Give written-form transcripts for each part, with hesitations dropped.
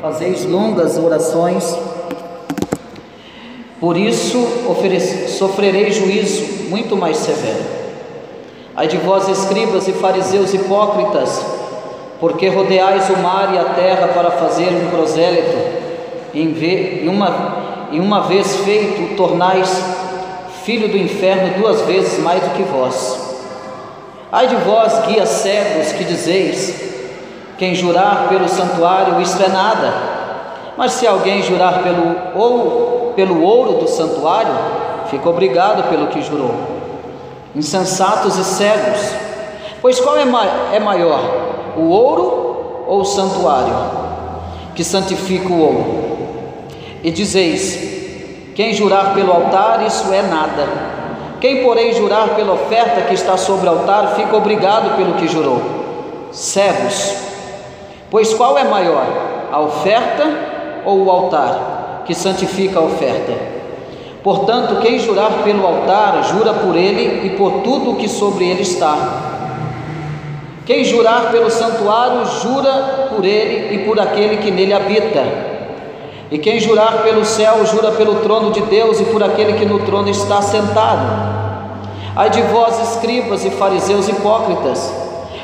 Fazeis longas orações, por isso sofrereis juízo muito mais severo. Ai de vós, escribas e fariseus hipócritas, porque rodeais o mar e a terra para fazer um prosélito, e uma vez feito, tornais filho do inferno 2 vezes mais do que vós. Ai de vós, guias cegos, que dizeis: quem jurar pelo santuário, isto é nada. Mas se alguém jurar pelo ouro do santuário, fica obrigado pelo que jurou. Insensatos e cegos, pois qual é maior, o ouro ou o santuário, que santifica o ouro? E dizeis: quem jurar pelo altar, isso é nada. Quem, porém, jurar pela oferta que está sobre o altar, fica obrigado pelo que jurou. Cegos, pois qual é maior, a oferta ou o altar, que santifica a oferta? Portanto, quem jurar pelo altar, jura por ele e por tudo o que sobre ele está. Quem jurar pelo santuário, jura por ele e por aquele que nele habita. E quem jurar pelo céu, jura pelo trono de Deus e por aquele que no trono está sentado. Ai de vós, escribas e fariseus hipócritas,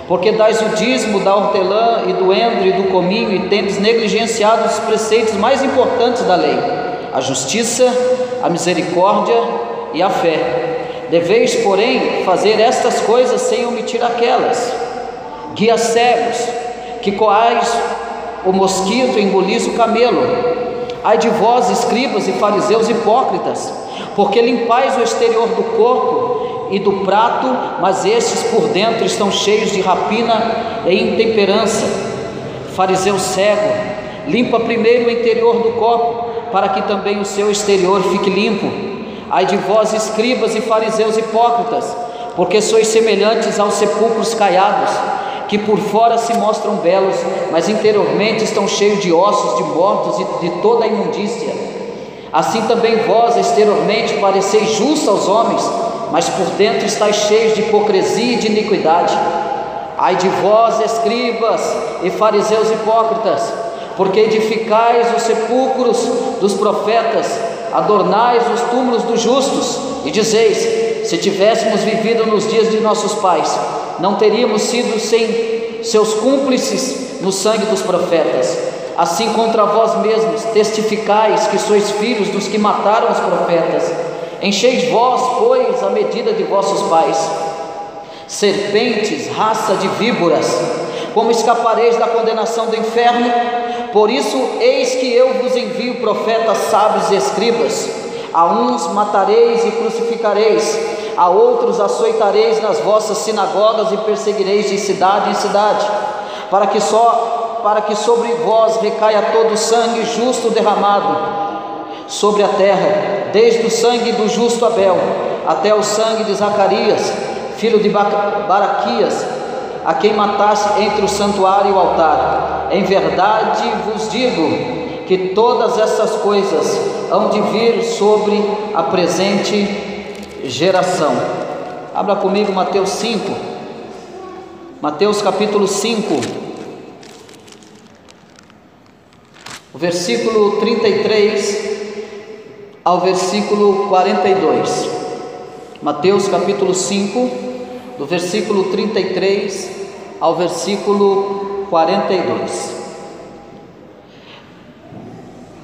porque dais o dízimo da hortelã e do endro e do cominho, e tendes negligenciado os preceitos mais importantes da lei: a justiça, a misericórdia e a fé. Deveis, porém, fazer estas coisas sem omitir aquelas. Guias cegos, que coais o mosquito e engolis o camelo. Ai de vós, escribas e fariseus hipócritas, porque limpais o exterior do corpo e do prato, mas estes por dentro estão cheios de rapina e intemperança. Fariseu cego, limpa primeiro o interior do copo, para que também o seu exterior fique limpo. Ai de vós, escribas e fariseus hipócritas, porque sois semelhantes aos sepulcros caiados, que por fora se mostram belos, mas interiormente estão cheios de ossos de mortos e de toda a imundícia. Assim também vós exteriormente pareceis justos aos homens, mas por dentro estáis cheios de hipocrisia e de iniquidade. Ai de vós, escribas e fariseus hipócritas, porque edificais os sepulcros dos profetas, adornais os túmulos dos justos, e dizeis: se tivéssemos vivido nos dias de nossos pais, não teríamos sido sem seus cúmplices no sangue dos profetas. Assim contra vós mesmos testificais que sois filhos dos que mataram os profetas. Encheis vós, pois, a medida de vossos pais. Serpentes, raça de víboras, como escapareis da condenação do inferno? Por isso, eis que eu vos envio profetas, sábios e escribas. A uns matareis e crucificareis, a outros açoitareis nas vossas sinagogas e perseguireis de cidade em cidade, para que sobre vós recaia todo o sangue justo derramado sobre a terra, desde o sangue do justo Abel até o sangue de Zacarias, filho de Baraquias, a quem mataste entre o santuário e o altar. Em verdade vos digo que todas essas coisas hão de vir sobre a presente geração. Abra comigo Mateus 5, Mateus capítulo 5, o versículo 33 ao versículo 42. Mateus capítulo 5, do versículo 33 ao versículo 42.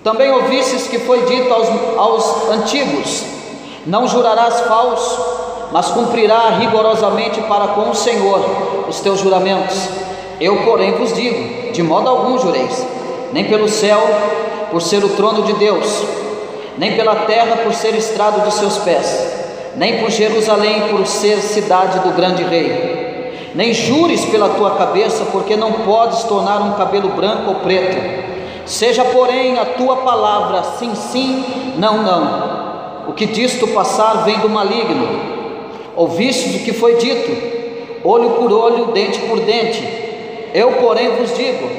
Também ouvistes que foi dito aos antigos: não jurarás falso, mas cumprirá rigorosamente para com o Senhor os teus juramentos. Eu, porém, vos digo: de modo algum jureis, nem pelo céu, por ser o trono de Deus, nem pela terra, por ser estrado de seus pés, nem por Jerusalém, por ser cidade do grande rei. Nem jures pela tua cabeça, porque não podes tornar um cabelo branco ou preto. Seja, porém, a tua palavra sim, sim, não, não. O que disto passar vem do maligno. Ouvistes o que foi dito: olho por olho, dente por dente. Eu, porém, vos digo: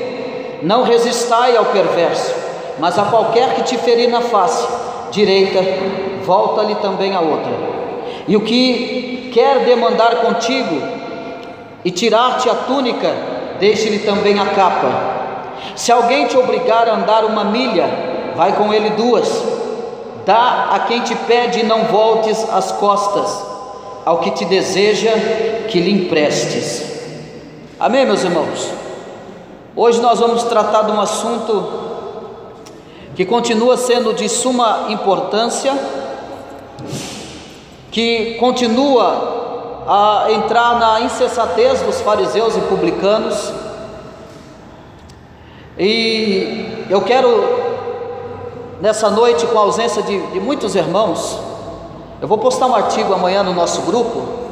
não resistai ao perverso, mas a qualquer que te ferir na face direita, volta-lhe também a outra. E o que quer demandar contigo e tirar-te a túnica, deixe-lhe também a capa. Se alguém te obrigar a andar 1 milha, vai com ele 2. Dá a quem te pede e não voltes as costas ao que te deseja que lhe emprestes. Amém, meus irmãos? Hoje nós vamos tratar de um assunto que continua sendo de suma importância, que continua a entrar na insensatez dos fariseus e publicanos. E eu quero, nessa noite, com a ausência de muitos irmãos, eu vou postar um artigo amanhã no nosso grupo.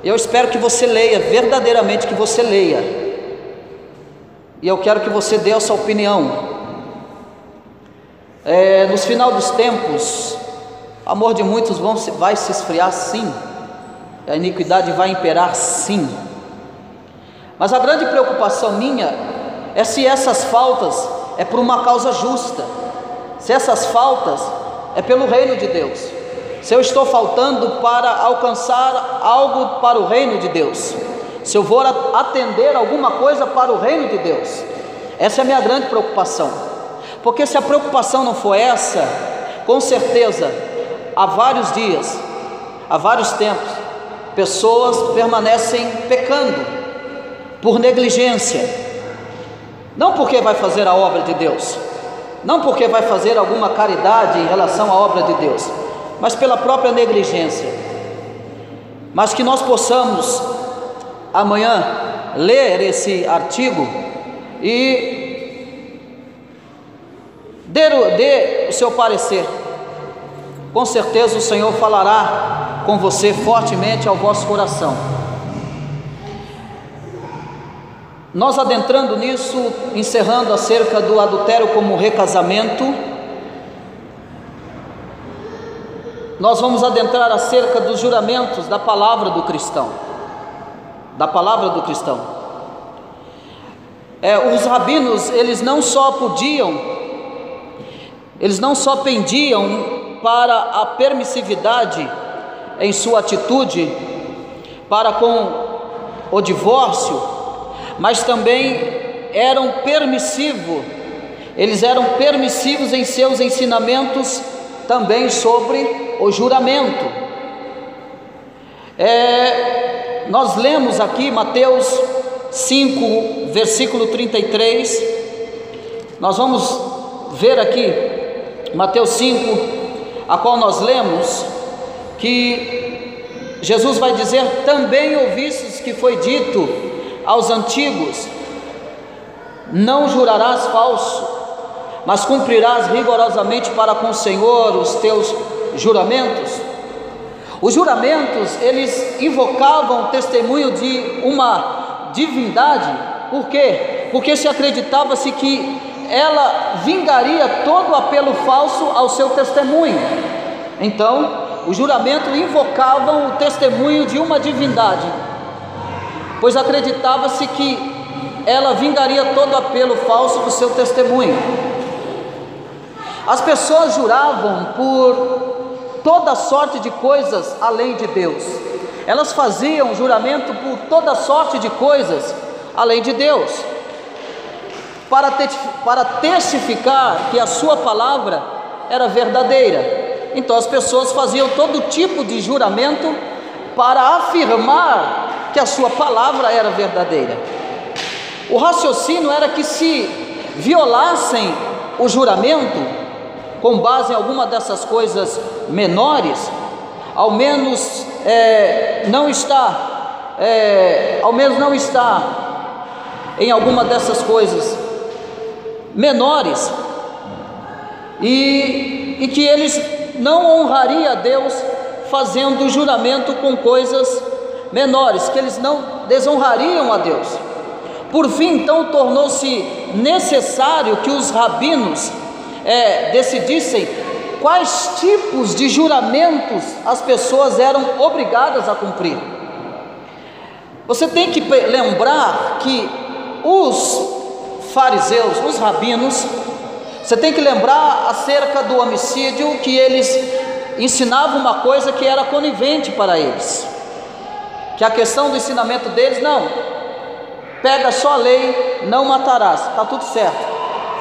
Eu espero que você leia, verdadeiramente que você leia, e eu quero que você dê a sua opinião. Nos final dos tempos, o amor de muitos vai se esfriar, sim, a iniquidade vai imperar, sim, mas a grande preocupação minha é se essas faltas é por uma causa justa, se essas faltas é pelo reino de Deus, se eu estou faltando para alcançar algo para o reino de Deus, se eu vou atender alguma coisa para o reino de Deus. Essa é a minha grande preocupação, porque se a preocupação não for essa, com certeza, há vários dias, há vários tempos, pessoas permanecem pecando por negligência, não porque vai fazer a obra de Deus, não porque vai fazer alguma caridade em relação à obra de Deus, mas pela própria negligência. Mas que nós possamos amanhã ler esse artigo e dê o seu parecer. Com certeza o Senhor falará com você fortemente ao vosso coração. Nós adentrando nisso, encerrando acerca do adultério como recasamento, nós vamos adentrar acerca dos juramentos da palavra do cristão. Da palavra do cristão. Os rabinos, eles não só pendiam para a permissividade em sua atitude para com o divórcio, mas também eram permissivos em seus ensinamentos também sobre o juramento. Nós lemos aqui Mateus 5, versículo 33, nós vamos ver aqui Mateus 5, a qual nós lemos, que Jesus vai dizer: também ouvistes que foi dito aos antigos, não jurarás falso, mas cumprirás rigorosamente para com o Senhor os teus juramentos. Os juramentos, eles invocavam o testemunho de uma divindade. Por quê? Porque se acreditava-se que ela vingaria todo apelo falso ao seu testemunho. Então, o juramento invocavam o testemunho de uma divindade, pois acreditava-se que ela vingaria todo apelo falso do seu testemunho. As pessoas juravam por toda sorte de coisas além de Deus. Elas faziam juramento por toda sorte de coisas além de Deus, para testificar que a sua palavra era verdadeira. Então as pessoas faziam todo tipo de juramento para afirmar que a sua palavra era verdadeira. O raciocínio era que se violassem o juramento, com base em alguma dessas coisas menores, ao menos não está em alguma dessas coisas menores, e que eles não honrariam a Deus fazendo juramento com coisas menores, que eles não desonrariam a Deus. Por fim, então, tornou-se necessário que os rabinos decidissem quais tipos de juramentos as pessoas eram obrigadas a cumprir. Você tem que lembrar que os fariseus, os rabinos, você tem que lembrar acerca do homicídio, que eles ensinavam uma coisa que era conivente para eles, que a questão do ensinamento deles, não, pega só a lei, não matarás, está tudo certo.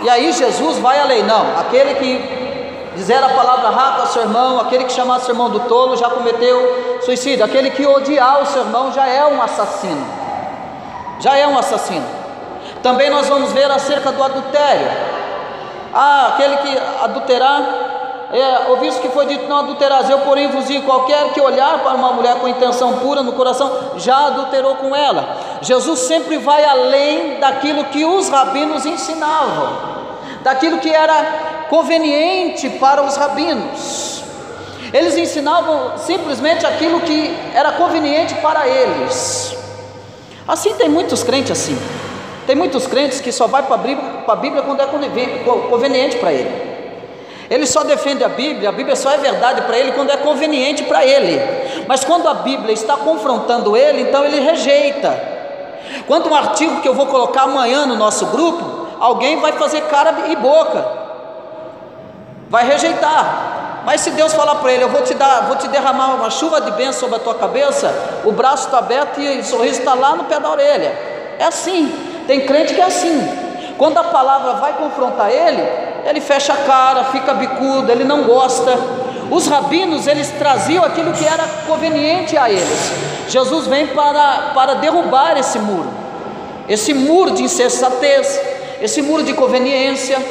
E aí Jesus vai à lei, não, aquele que dizer a palavra rata ao seu irmão, aquele que chamar seu irmão do tolo já cometeu suicídio, aquele que odiar o seu irmão já é um assassino, Também nós vamos ver acerca do adultério. Aquele que adulterar, ouviste que foi dito: não adulterarás. Eu porém vos digo, qualquer que olhar para uma mulher com intenção pura no coração, já adulterou com ela. Jesus sempre vai além daquilo que os rabinos ensinavam, daquilo que era conveniente para os rabinos. Eles ensinavam simplesmente aquilo que era conveniente para eles. Assim tem muitos crentes assim. Tem muitos crentes que só vai para a Bíblia quando é conveniente para ele. Ele só defende a Bíblia só é verdade para ele quando é conveniente para ele. Mas quando a Bíblia está confrontando ele, então ele rejeita. Quando um artigo que eu vou colocar amanhã no nosso grupo, alguém vai fazer cara e boca, vai rejeitar. Mas se Deus falar para ele: eu vou te derramar uma chuva de bênção sobre a tua cabeça, o braço está aberto e o sorriso está lá no pé da orelha. É assim. Tem crente que é assim. Quando a palavra vai confrontar ele fecha a cara, fica bicudo, ele não gosta. Os rabinos, eles traziam aquilo que era conveniente a eles. Jesus vem para derrubar esse muro de insensatez, esse muro de conveniência,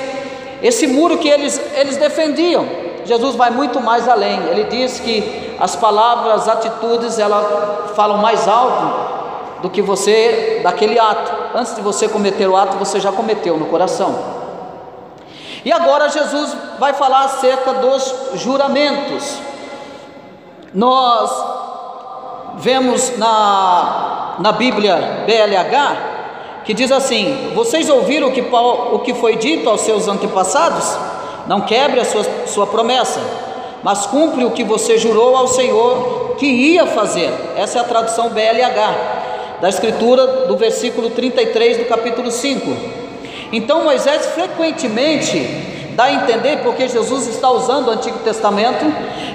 esse muro que eles defendiam. Jesus vai muito mais além. Ele diz que as palavras, as atitudes, elas falam mais alto do que você, daquele ato. Antes de você cometer o ato, você já cometeu no coração. E agora Jesus vai falar acerca dos juramentos. Nós vemos na Bíblia BLH, que diz assim: vocês ouviram o que foi dito aos seus antepassados? Não quebre a sua promessa, mas cumpre o que você jurou ao Senhor que ia fazer. Essa é a tradução BLH da escritura, do versículo 33 do capítulo 5. Então Moisés frequentemente dá a entender, porque Jesus está usando o Antigo Testamento,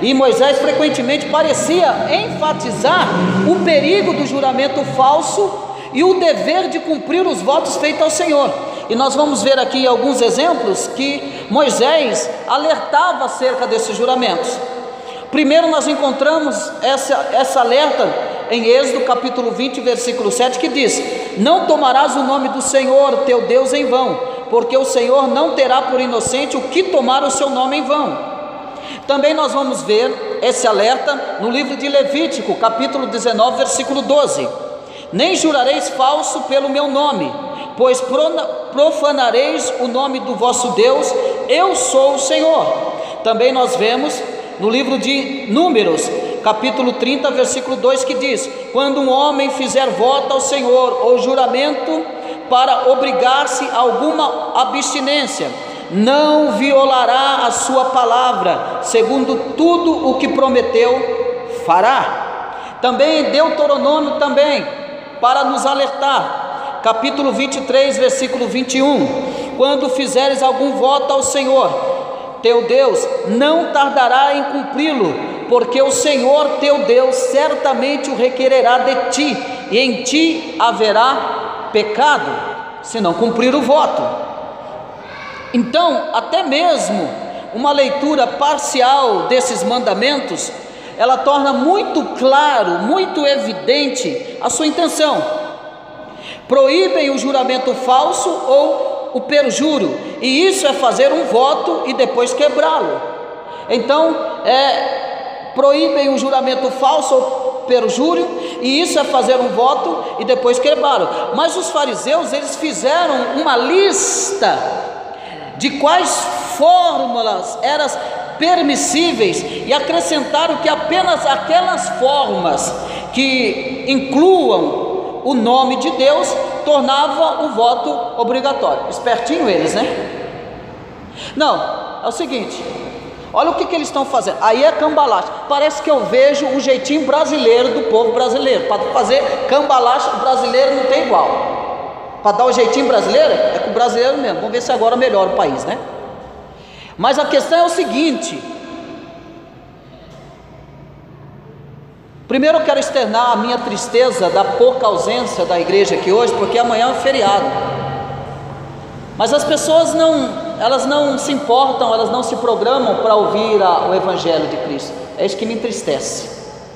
e Moisés frequentemente parecia enfatizar o perigo do juramento falso e o dever de cumprir os votos feitos ao Senhor. E nós vamos ver aqui alguns exemplos que Moisés alertava acerca desses juramentos. Primeiro nós encontramos essa alerta em Êxodo capítulo 20, versículo 7, que diz: não tomarás o nome do Senhor teu Deus em vão, porque o Senhor não terá por inocente o que tomar o seu nome em vão. Também nós vamos ver esse alerta no livro de Levítico, capítulo 19, versículo 12: nem jurareis falso pelo meu nome, pois profanareis o nome do vosso Deus, eu sou o Senhor. Também nós vemos no livro de Números, capítulo 30, versículo 2, que diz: quando um homem fizer voto ao Senhor ou juramento para obrigar-se a alguma abstinência, não violará a sua palavra, segundo tudo o que prometeu fará. Também em Deuteronômio, também para nos alertar, capítulo 23, versículo 21: quando fizeres algum voto ao Senhor teu Deus, não tardará em cumpri-lo, porque o Senhor teu Deus certamente o requererá de ti, e em ti haverá pecado, se não cumprir o voto. Então, até mesmo uma leitura parcial desses mandamentos, ela torna muito claro, muito evidente a sua intenção. Proíbem o juramento falso ou o perjúrio, e isso é fazer um voto e depois quebrá-lo. Então, proíbem o juramento falso ou perjúrio, e isso é fazer um voto e depois quebrá-lo. Mas os fariseus, eles fizeram uma lista de quais fórmulas eram permissíveis, e acrescentaram que apenas aquelas formas que incluam o nome de Deus tornava o voto obrigatório. Espertinho eles, né? Não, é o seguinte: olha o que eles estão fazendo. Aí é cambalache. Parece que eu vejo o jeitinho brasileiro do povo brasileiro. Para fazer cambalache, o brasileiro não tem igual. Para dar o jeitinho brasileiro, é com o brasileiro mesmo. Vamos ver se agora melhora o país, né? Mas a questão é o seguinte: Primeiro eu quero externar a minha tristeza da pouca ausência da igreja aqui hoje, porque amanhã é feriado. Mas as pessoas elas não se importam, elas não se programam para ouvir o Evangelho de Cristo. É isso que me entristece,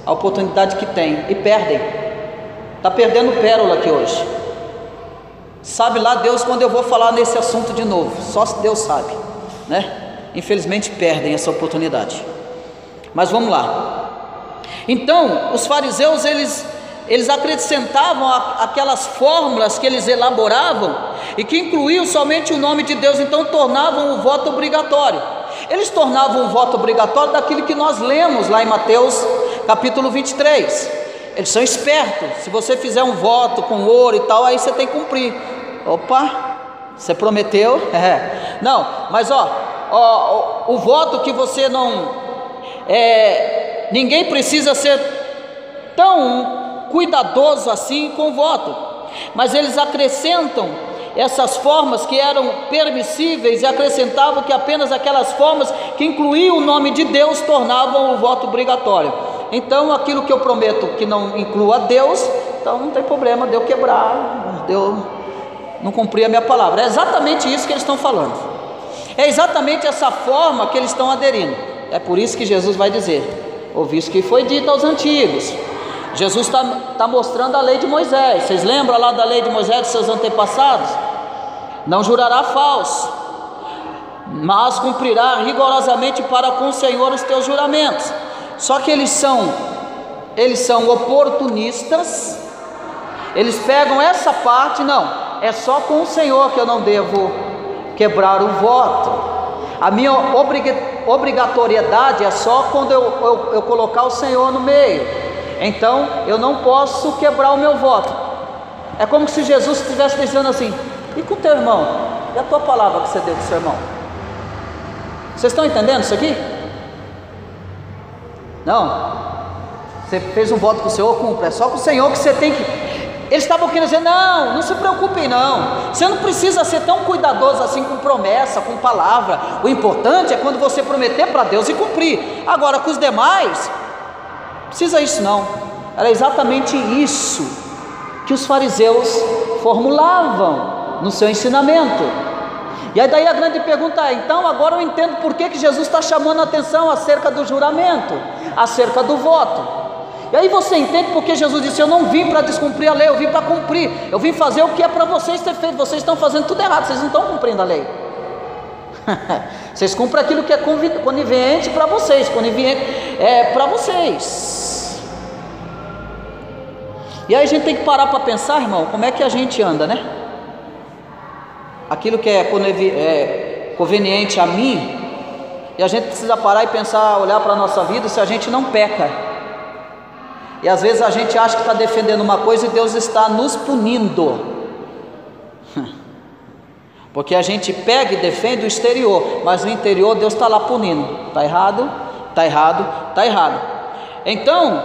a oportunidade que tem, e perdem. Está perdendo pérola aqui hoje. Sabe lá Deus quando eu vou falar nesse assunto de novo, só Deus sabe, né? Infelizmente perdem essa oportunidade. Mas vamos lá. Então, os fariseus, eles acrescentavam aquelas fórmulas que eles elaboravam e que incluíam somente o nome de Deus, então tornavam o voto obrigatório. Eles tornavam o voto obrigatório daquilo que nós lemos lá em Mateus capítulo 23. Eles são espertos. Se você fizer um voto com ouro e tal, aí você tem que cumprir. Opa, você prometeu? Não, mas o voto que você não... ninguém precisa ser tão cuidadoso assim com o voto, mas eles acrescentam essas formas que eram permissíveis e acrescentavam que apenas aquelas formas que incluíam o nome de Deus tornavam o voto obrigatório. Então aquilo que eu prometo que não inclua Deus, então não tem problema de eu quebrar, de eu não cumprir a minha palavra. É exatamente isso que eles estão falando, é exatamente essa forma que eles estão aderindo. É por isso que Jesus vai dizer: ouviste que foi dito aos antigos. Jesus está mostrando a lei de Moisés. Vocês lembram lá da lei de Moisés dos seus antepassados? Não jurará falso, mas cumprirá rigorosamente para com o Senhor os teus juramentos. Só que eles são oportunistas. Eles pegam essa parte, não, é só com o Senhor que eu não devo quebrar o voto. A minha obrigatoriedade é só quando eu colocar o Senhor no meio. Então eu não posso quebrar o meu voto. É como se Jesus estivesse dizendo assim: e com o teu irmão? E a tua palavra que você deu com o seu irmão? Vocês estão entendendo isso aqui? Não. Você fez um voto com o Senhor, cumpre. É só com o Senhor que você tem que... Eles estavam querendo dizer: não se preocupem não, você não precisa ser tão cuidadoso assim com promessa, com palavra. O importante é quando você prometer para Deus e cumprir. Agora com os demais, não precisa isso não. Era exatamente isso que os fariseus formulavam no seu ensinamento. E aí daí a grande pergunta é: então agora eu entendo por que Jesus está chamando a atenção acerca do juramento, acerca do voto. E aí você entende porque Jesus disse: eu não vim para descumprir a lei, eu vim para cumprir. Eu vim fazer o que é para vocês ter feito. Vocês estão fazendo tudo errado, vocês não estão cumprindo a lei. Vocês cumprem aquilo que é conivente para vocês, para vocês. E aí a gente tem que parar para pensar, irmão, como é que a gente anda, né? Aquilo que é conveniente a mim, e a gente precisa parar e pensar, olhar para a nossa vida, se a gente não peca. E às vezes a gente acha que está defendendo uma coisa e Deus está nos punindo, porque a gente pega e defende o exterior, mas no interior Deus está lá punindo. Está errado, está errado, está errado. Então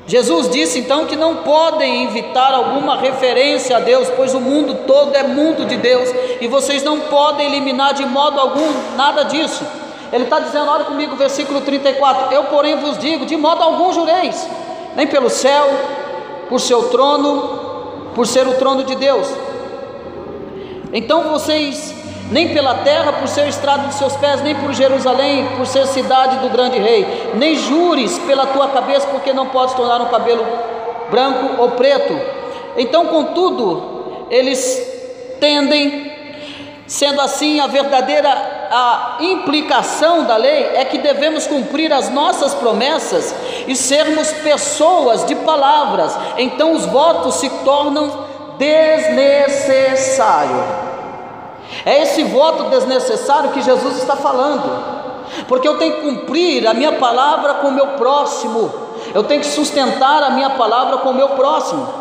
Jesus disse então que não podem evitar alguma referência a Deus, pois o mundo todo é mundo de Deus, e vocês não podem eliminar de modo algum nada disso. Ele está dizendo, olha comigo, versículo 34: eu porém vos digo, de modo algum jureis, nem pelo céu, por seu trono, por ser o trono de Deus. Então vocês, nem pela terra, por ser o estrado de seus pés, nem por Jerusalém, por ser cidade do grande rei, nem jures pela tua cabeça, porque não podes tornar um cabelo branco ou preto. Então, contudo, eles tendem, sendo assim, a implicação da lei é que devemos cumprir as nossas promessas e sermos pessoas de palavras. Então os votos se tornam desnecessários. É esse voto desnecessário que Jesus está falando, porque eu tenho que cumprir a minha palavra com o meu próximo, eu tenho que sustentar a minha palavra com o meu próximo.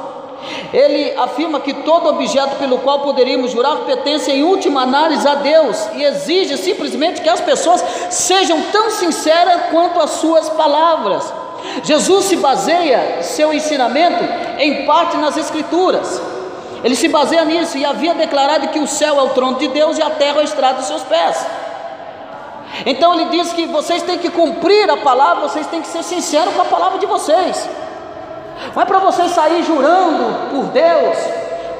Ele afirma que todo objeto pelo qual poderíamos jurar pertence em última análise a Deus, e exige simplesmente que as pessoas sejam tão sinceras quanto as suas palavras. Jesus se baseia seu ensinamento em parte nas Escrituras. Ele se baseia nisso, e havia declarado que o céu é o trono de Deus e a terra é o estrado dos seus pés. Então ele diz que vocês têm que cumprir a palavra, vocês têm que ser sinceros com a palavra de vocês. Não é para você sair jurando por Deus.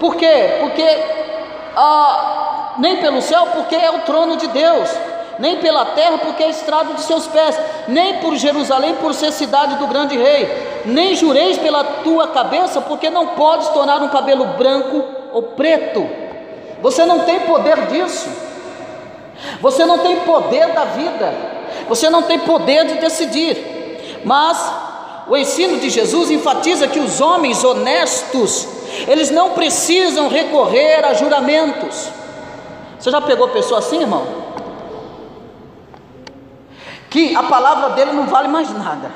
Por quê? Porque nem pelo céu, porque é o trono de Deus, nem pela terra, porque é a estrada de seus pés, nem por Jerusalém, por ser cidade do grande rei. Nem jureis pela tua cabeça, porque não podes tornar um cabelo branco ou preto. Você não tem poder disso. Você não tem poder da vida. Você não tem poder de decidir. Mas o ensino de Jesus enfatiza que os homens honestos, eles não precisam recorrer a juramentos. Você já pegou pessoa assim, irmão? Que a palavra dele não vale mais nada.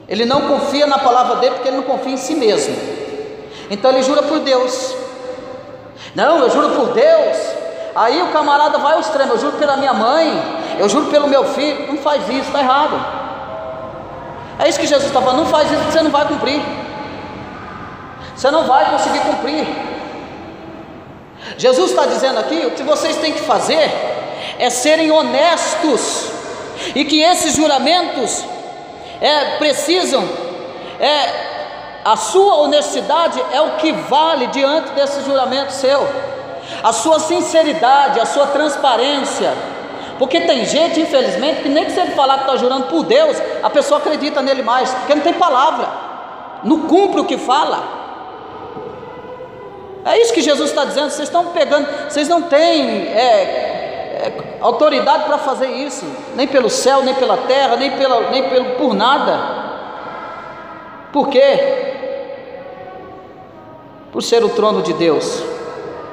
Ele não confia na palavra dele porque ele não confia em si mesmo. Então ele jura por Deus. Não, eu juro por Deus. Aí o camarada vai ao extremo: eu juro pela minha mãe, eu juro pelo meu filho. Não faz isso, está errado. É isso que Jesus está falando: não faz isso, você não vai cumprir. Você não vai conseguir cumprir. Jesus está dizendo aqui: o que vocês têm que fazer é serem honestos, e que esses juramentos precisam, a sua honestidade é o que vale diante desse juramento seu, a sua sinceridade, a sua transparência. Porque tem gente, infelizmente, que nem que se ele falar que está jurando por Deus, a pessoa acredita nele mais, porque não tem palavra, não cumpre o que fala. É isso que Jesus está dizendo: vocês estão pegando, vocês não têm autoridade para fazer isso, nem pelo céu, nem pela terra, nem por nada. Por quê? Por ser o trono de Deus.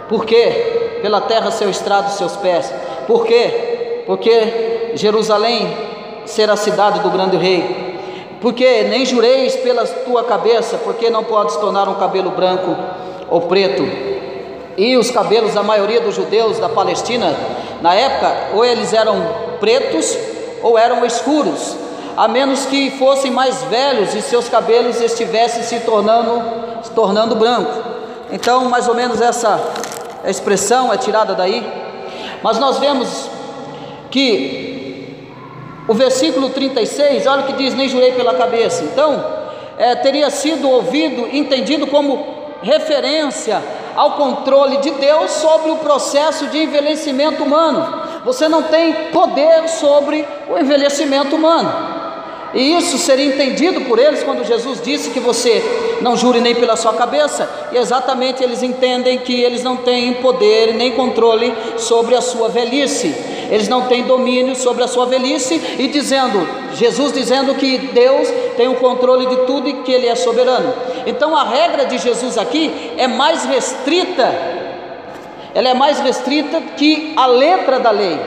Por quê? Pela terra ser o estrado dos seus pés. Por quê? Porque Jerusalém será a cidade do grande rei. Porque nem jureis pela tua cabeça, porque não podes tornar um cabelo branco ou preto. E os cabelos da maioria dos judeus da Palestina na época, ou eles eram pretos ou eram escuros, a menos que fossem mais velhos e seus cabelos estivessem se tornando branco. Então, mais ou menos essa expressão é tirada daí. Mas nós vemos que o versículo 36, olha o que diz: nem jurei pela cabeça. Então, teria sido entendido como referência ao controle de Deus sobre o processo de envelhecimento humano. Você não tem poder sobre o envelhecimento humano. E isso seria entendido por eles quando Jesus disse que você não jure nem pela sua cabeça. E exatamente eles entendem que eles não têm poder nem controle sobre a sua velhice. Eles não têm domínio sobre a sua velhice. E Jesus dizendo que Deus tem o controle de tudo e que Ele é soberano. Então a regra de Jesus aqui é mais restrita. Ela é mais restrita que a letra da lei.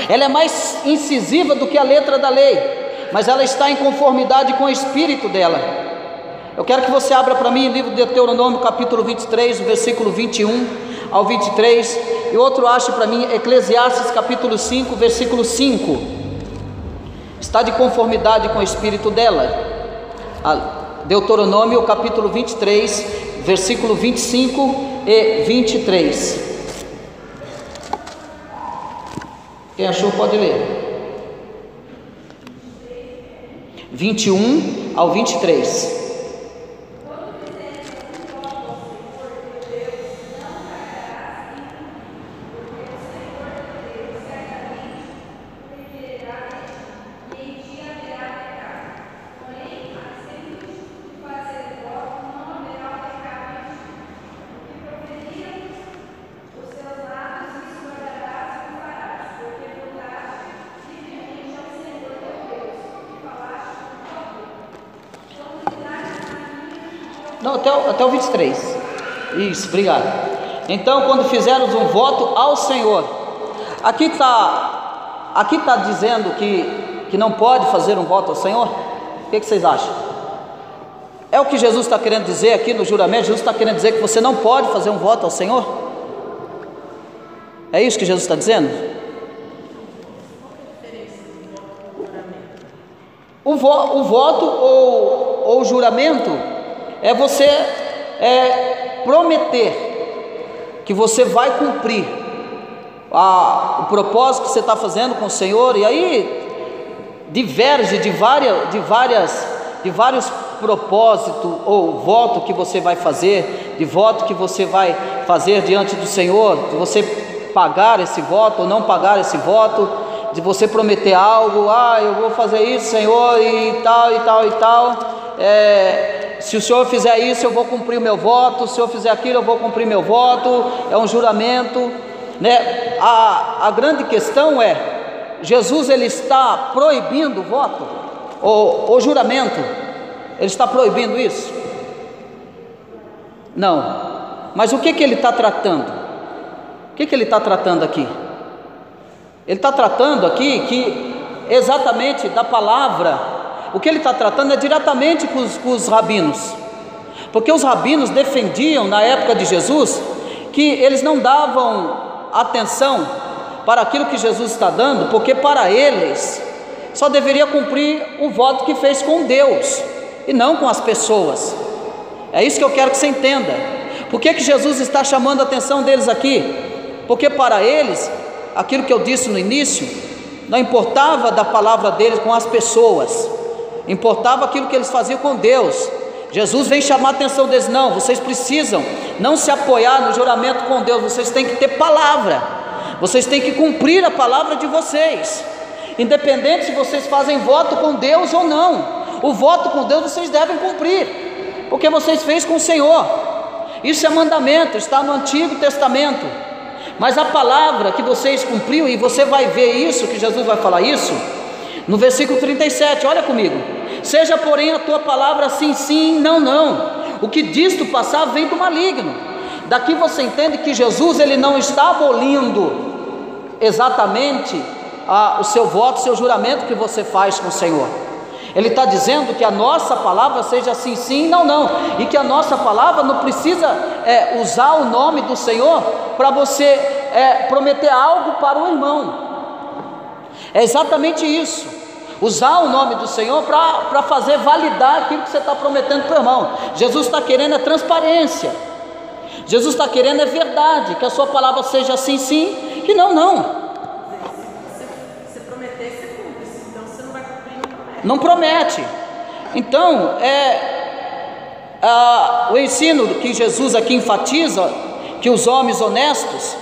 Ela é mais incisiva do que a letra da lei. Mas ela está em conformidade com o espírito dela. Eu quero que você abra para mim o livro de Deuteronômio, capítulo 23, versículo 21 ao 23. E outro ache para mim Eclesiastes, capítulo 5, versículo 5. Está de conformidade com o espírito dela. Deuteronômio, capítulo 23, versículo 25 e 23. Quem achou pode ler. 21 ao 23. Não, até o 23. Isso, obrigado. Então, quando fizermos um voto ao Senhor, aqui está dizendo que não pode fazer um voto ao Senhor? O que vocês acham? É o que Jesus está querendo dizer aqui no juramento? Jesus está querendo dizer que você não pode fazer um voto ao Senhor? É isso que Jesus está dizendo? O voto ou o juramento é você prometer que você vai cumprir o propósito que você está fazendo com o Senhor, e aí diverge de vários propósitos ou voto que você vai fazer, de voto que você vai fazer diante do Senhor, de você pagar esse voto ou não pagar esse voto, de você prometer algo, eu vou fazer isso, Senhor, e tal, e tal, e tal, se o Senhor fizer isso, eu vou cumprir o meu voto, se o Senhor fizer aquilo, eu vou cumprir meu voto, é um juramento, né? A grande questão é, Jesus ele está proibindo o voto, o juramento, ele está proibindo isso? Não, mas o que ele está tratando? O que ele está tratando aqui? Ele está tratando aqui que exatamente da palavra, o que ele está tratando é diretamente com os rabinos, porque os rabinos defendiam na época de Jesus, que eles não davam atenção para aquilo que Jesus está dando, porque para eles só deveria cumprir o voto que fez com Deus, e não com as pessoas. É isso que eu quero que você entenda. Por que Jesus está chamando a atenção deles aqui? Porque para eles, aquilo que eu disse no início, não importava da palavra deles com as pessoas, importava aquilo que eles faziam com Deus. Jesus vem chamar a atenção deles: não, vocês precisam não se apoiar no juramento com Deus, vocês têm que ter palavra, vocês têm que cumprir a palavra de vocês, independente se vocês fazem voto com Deus ou não. O voto com Deus vocês devem cumprir, porque vocês fez com o Senhor. Isso é mandamento, está no Antigo Testamento. Mas a palavra que vocês cumpriram, e você vai ver isso, que Jesus vai falar isso, no versículo 37, olha comigo: seja porém a tua palavra sim, sim, não, não, o que disto passar vem do maligno. Daqui você entende que Jesus ele não está abolindo exatamente o seu voto, o seu juramento que você faz com o Senhor. Ele está dizendo que a nossa palavra seja sim, sim, não, não, e que a nossa palavra não precisa usar o nome do Senhor para você prometer algo para o irmão. É exatamente isso, usar o nome do Senhor para fazer validar aquilo que você está prometendo para o irmão. Jesus está querendo transparência, Jesus está querendo verdade, que a sua palavra seja sim, sim, e não, não. Não promete. Então, o ensino que Jesus aqui enfatiza, que os homens honestos,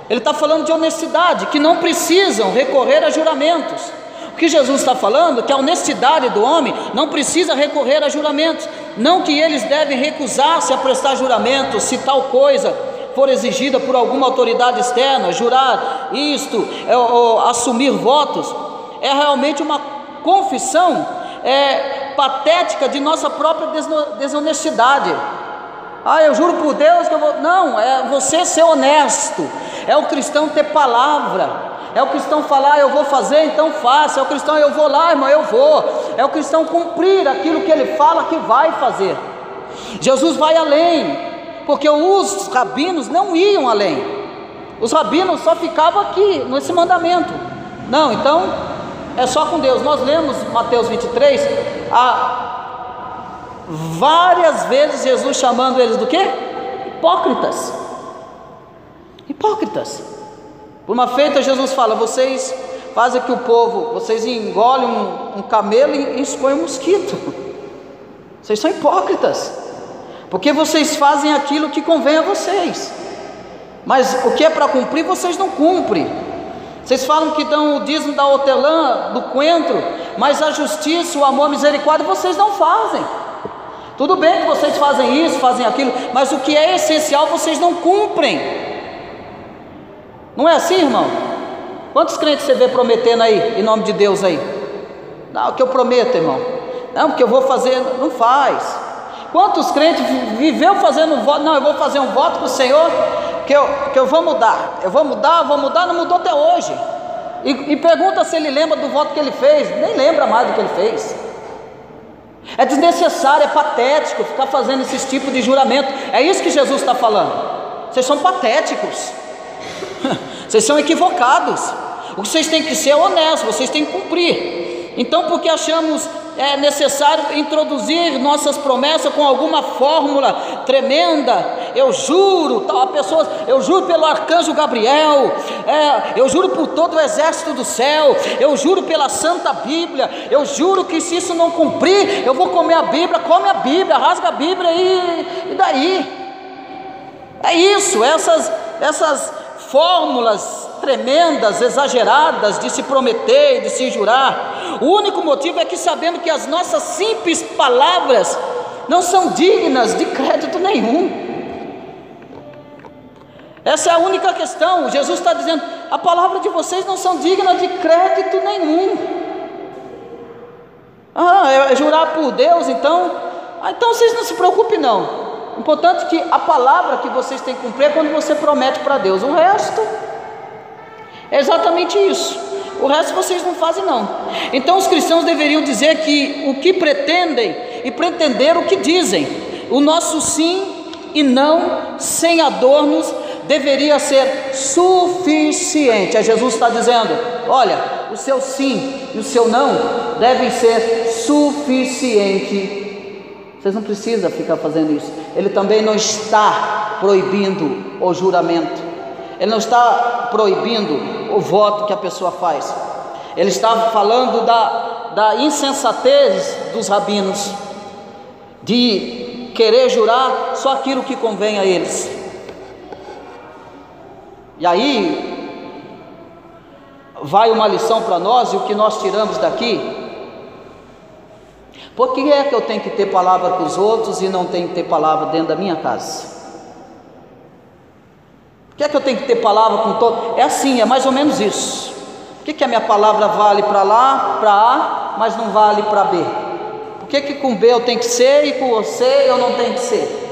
ele está falando de honestidade, que não precisam recorrer a juramentos. O que Jesus está falando, que a honestidade do homem não precisa recorrer a juramentos, não que eles devem recusar-se a prestar juramentos, se tal coisa for exigida por alguma autoridade externa, jurar isto, ou assumir votos, é realmente uma confissão patética de nossa própria desonestidade. Eu juro por Deus que eu vou... Não, é você ser honesto, é o cristão ter palavra, é o cristão falar: eu vou fazer, então faça. É o cristão: eu vou lá, irmão, eu vou. É o cristão cumprir aquilo que ele fala que vai fazer. Jesus vai além, porque os rabinos não iam além, os rabinos só ficavam aqui nesse mandamento. Não, então é só com Deus. Nós lemos Mateus 23, várias vezes Jesus chamando eles do quê? Hipócritas. Hipócritas. Por uma feita Jesus fala: vocês fazem que o povo, vocês engolem um camelo e escoem um mosquito. Vocês são hipócritas, porque vocês fazem aquilo que convém a vocês, mas o que é para cumprir vocês não cumprem. Vocês falam que dão o dízimo da hortelã, do coentro, mas a justiça, o amor, a misericórdia vocês não fazem. Tudo bem que vocês fazem isso, fazem aquilo, mas o que é essencial vocês não cumprem. Não é assim, irmão? Quantos crentes você vê prometendo aí, em nome de Deus aí? Não, o que eu prometo, irmão? Não, porque eu vou fazer, não faz. Quantos crentes viveu fazendo um voto? Não, eu vou fazer um voto com o Senhor, que eu vou mudar, não mudou até hoje. E pergunta se ele lembra do voto que ele fez, nem lembra mais do que ele fez. É desnecessário, é patético ficar fazendo esses tipos de juramento. É isso que Jesus está falando. Vocês são patéticos, vocês são equivocados. O que vocês têm que ser honestos, vocês têm que cumprir. Então, porque achamos necessário introduzir nossas promessas com alguma fórmula tremenda, eu juro, tal pessoa, eu juro pelo arcanjo Gabriel, eu juro por todo o exército do céu, eu juro pela Santa Bíblia, eu juro que se isso não cumprir, eu vou comer a Bíblia. Come a Bíblia, rasga a Bíblia e daí? É isso, essas fórmulas tremendas, exageradas de se prometer e de se jurar. O único motivo é que sabemos que as nossas simples palavras não são dignas de crédito nenhum. Essa é a única questão. Jesus está dizendo: a palavra de vocês não são dignas de crédito nenhum. É jurar por Deus, então vocês não se preocupem não. O importante é que a palavra que vocês têm que cumprir é quando você promete para Deus. O resto é exatamente isso. O resto vocês não fazem não. Então os cristãos deveriam dizer que o que pretendem e pretender o que dizem. O nosso sim e não, sem adornos, deveria ser suficiente. Jesus está dizendo: olha, o seu sim e o seu não devem ser suficientes. Vocês não precisam ficar fazendo isso. Ele também não está proibindo o juramento. Ele não está proibindo o voto que a pessoa faz. Ele está falando da insensatez dos rabinos, de querer jurar só aquilo que convém a eles. E aí vai uma lição para nós, e o que nós tiramos daqui: por que é que eu tenho que ter palavra com os outros e não tenho que ter palavra dentro da minha casa? Por que é que eu tenho que ter palavra com todos? É assim, é mais ou menos isso. Por que a minha palavra vale para lá, para A, mas não vale para B? Por que com B eu tenho que ser e com você eu não tenho que ser?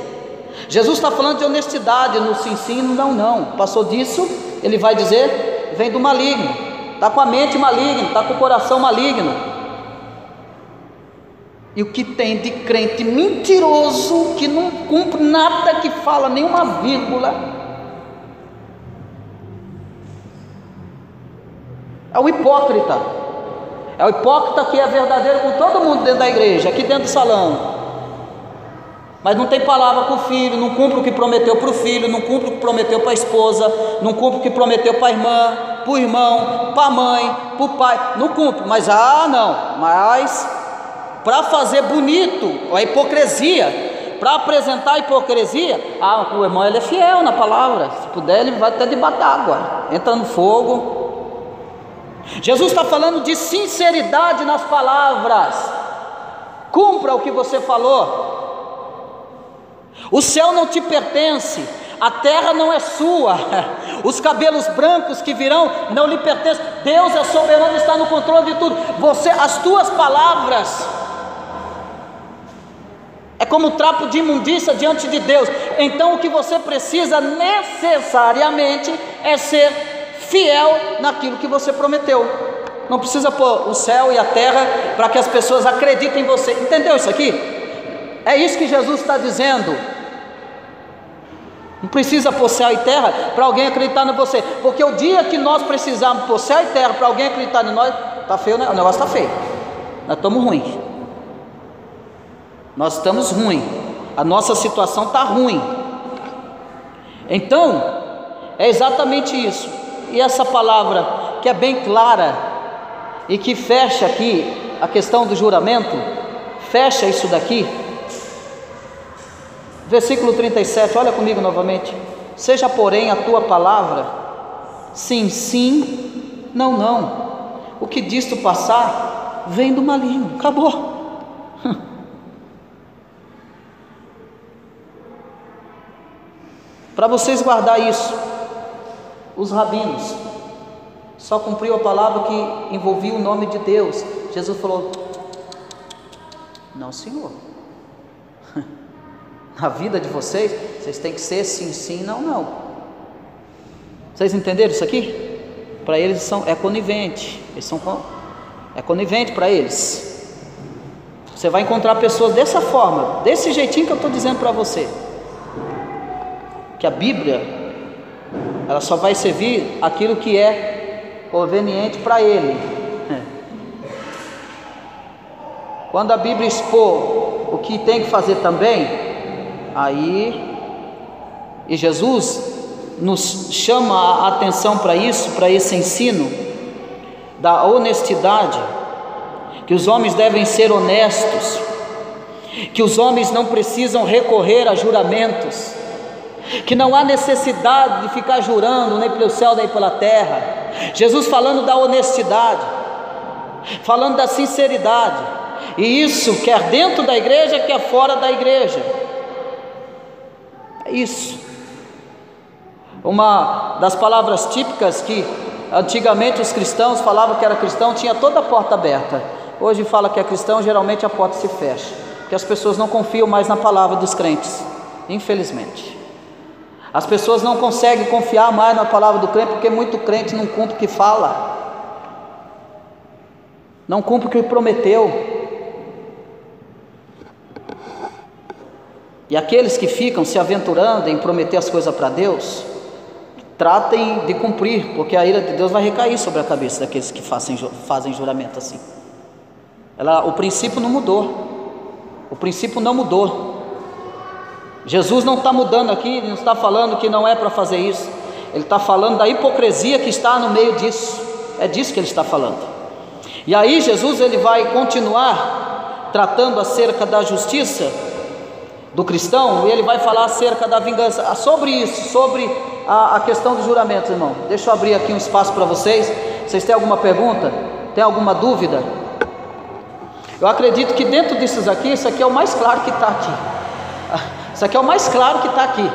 Jesus está falando de honestidade no sim, não. Passou disso, ele vai dizer: vem do maligno, está com a mente maligna, está com o coração maligno. E o que tem de crente mentiroso, que não cumpre nada, que fala nenhuma vírgula, é o hipócrita. É o hipócrita que é verdadeiro com todo mundo dentro da igreja, aqui dentro do salão, mas não tem palavra com o filho, não cumpre o que prometeu para o filho, não cumpre o que prometeu para a esposa, não cumpre o que prometeu para a irmã, para o irmão, para a mãe, para o pai, não cumpre. Mas para fazer bonito a hipocrisia, para apresentar a hipocrisia, o irmão ele é fiel na palavra, se puder ele vai até debaixo d'água, entra no fogo. Jesus está falando de sinceridade nas palavras. Cumpra o que você falou. O céu não te pertence, a terra não é sua, os cabelos brancos que virão não lhe pertencem. Deus é soberano, está no controle de tudo. As tuas palavras é como trapo de imundícia diante de Deus. Então o que você precisa necessariamente é ser fiel naquilo que você prometeu. Não precisa pôr o céu e a terra para que as pessoas acreditem em você. Entendeu isso aqui? É isso que Jesus está dizendo. Não precisa pôr céu e terra para alguém acreditar em você, porque o dia que nós precisarmos pôr céu e terra para alguém acreditar em nós, está feio, né? O negócio está feio, nós estamos ruins. Nós estamos ruins, a nossa situação está ruim. Então, é exatamente isso. E essa palavra que é bem clara e que fecha aqui a questão do juramento, fecha isso daqui. Versículo 37, olha comigo novamente. Seja porém a tua palavra sim, sim, não, não. O que disto passar vem do maligno. Acabou. Para vocês guardar isso, os rabinos só cumpriu a palavra que envolvia o nome de Deus. Jesus falou: não, Senhor. Na vida de vocês têm que ser sim, sim, não, não. Vocês entenderam isso aqui? Para eles é conivente. É conivente para eles. Você vai encontrar pessoas dessa forma, desse jeitinho que eu estou dizendo para você. Que a Bíblia, ela só vai servir aquilo que é conveniente para ele. Quando a Bíblia expor o que tem que fazer também, aí E Jesus nos chama a atenção para isso, para esse ensino da honestidade, que os homens devem ser honestos, que os homens não precisam recorrer a juramentos, que não há necessidade de ficar jurando nem pelo céu nem pela terra. Jesus falando da honestidade, falando da sinceridade, e isso quer dentro da igreja, quer fora da igreja. É isso. Uma das palavras típicas que antigamente os cristãos falavam que era cristão, tinha toda a porta aberta. Hoje fala que é cristão, geralmente a porta se fecha, porque as pessoas não confiam mais na palavra dos crentes, infelizmente. As pessoas não conseguem confiar mais na palavra do crente, porque muito crente não cumpre o que fala, não cumpre o que prometeu. E aqueles que ficam se aventurando em prometer as coisas para Deus, tratem de cumprir, porque a ira de Deus vai recair sobre a cabeça daqueles que fazem juramento assim. O princípio não mudou, o princípio não mudou. Jesus não está mudando aqui, ele não está falando que não é para fazer isso, ele está falando da hipocrisia que está no meio disso, é disso que ele está falando. E aí Jesus ele vai continuar tratando acerca da justiça do cristão, e ele vai falar acerca da vingança, sobre isso, sobre a questão dos juramentos, irmão. Deixa eu abrir aqui um espaço para vocês. Vocês têm alguma pergunta? Tem alguma dúvida? Eu acredito que dentro disso aqui, isso aqui é o mais claro que está aqui. Isso aqui é o mais claro que está aqui,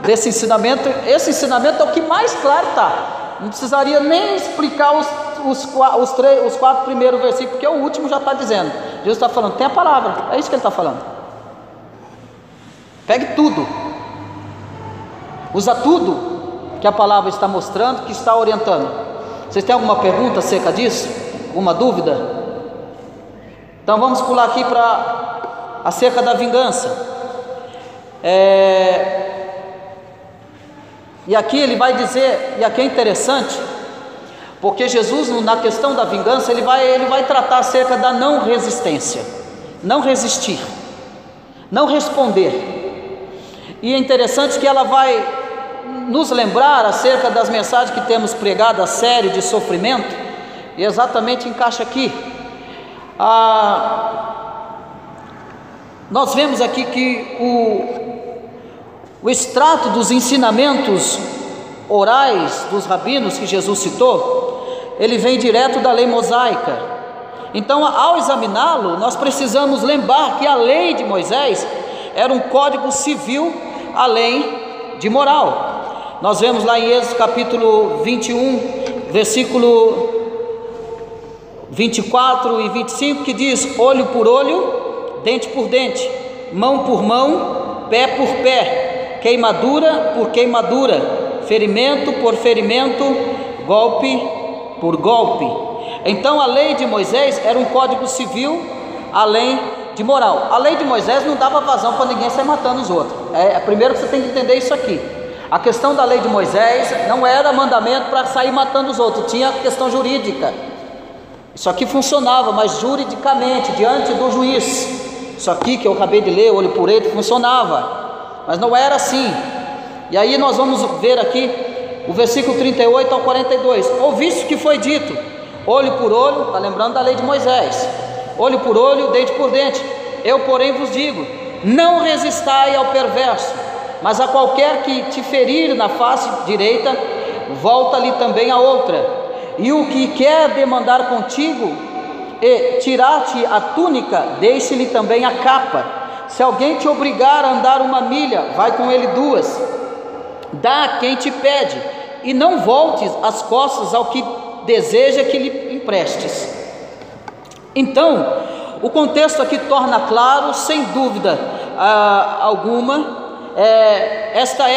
desse ensinamento. Esse ensinamento é o que mais claro está. Não precisaria nem explicar os 4 primeiros versículos, porque o último já está dizendo. Jesus está falando, tem a palavra, é isso que ele está falando. Pegue tudo, usa tudo que a palavra está mostrando, que está orientando. Vocês têm alguma pergunta acerca disso? Alguma dúvida? Então vamos pular aqui para acerca da vingança. E aqui ele vai dizer, e aqui é interessante, porque Jesus na questão da vingança ele vai tratar acerca da não resistência, não resistir, não responder. E é interessante que ela vai nos lembrar acerca das mensagens que temos pregado, a série de sofrimento, e exatamente encaixa aqui. Nós vemos aqui que o extrato dos ensinamentos orais dos rabinos que Jesus citou, ele vem direto da lei mosaica. Então, ao examiná-lo, nós precisamos lembrar que a lei de Moisés era um código civil, além de moral. Nós vemos lá em Êxodo capítulo 21, versículo 24 e 25, que diz: olho por olho, dente por dente, mão por mão, pé por pé, queimadura por queimadura, ferimento por ferimento, golpe por golpe. Então a lei de Moisés era um código civil, além de moral. A lei de Moisés não dava vazão para ninguém sair matando os outros. Primeiro que você tem que entender isso aqui. A questão da lei de Moisés não era mandamento para sair matando os outros, tinha questão jurídica. Isso aqui funcionava, mas juridicamente, diante do juiz. Isso aqui que eu acabei de ler, olho por olho, funcionava, mas não era assim. E aí nós vamos ver aqui o versículo 38 ao 42. Ouviste o que foi dito, olho por olho, está lembrando da lei de Moisés, olho por olho, dente por dente. Eu porém vos digo, não resistai ao perverso, mas a qualquer que te ferir na face direita, volta-lhe também a outra. E o que quer demandar contigo e tirar-te a túnica, deixe-lhe também a capa. Se alguém te obrigar a andar 1 milha, vai com ele 2. Dá a quem te pede, e não voltes as costas ao que deseja que lhe emprestes. Então, o contexto aqui torna claro, sem dúvida alguma, esta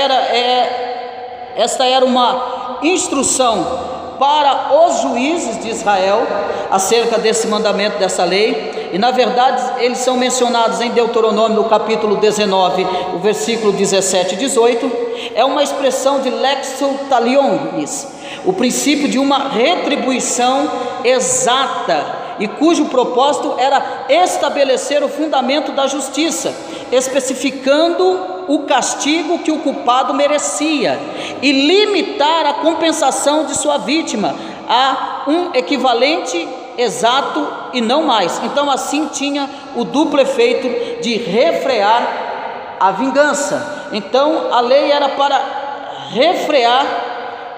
era uma instrução para os juízes de Israel acerca desse mandamento, dessa lei. E na verdade eles são mencionados em Deuteronômio no capítulo 19, o versículo 17 e 18. É uma expressão de lex talionis, o princípio de uma retribuição exata, e cujo propósito era estabelecer o fundamento da justiça, especificando o castigo que o culpado merecia e limitar a compensação de sua vítima a um equivalente exato e não mais. Então assim tinha o duplo efeito de refrear a vingança. Então a lei era para refrear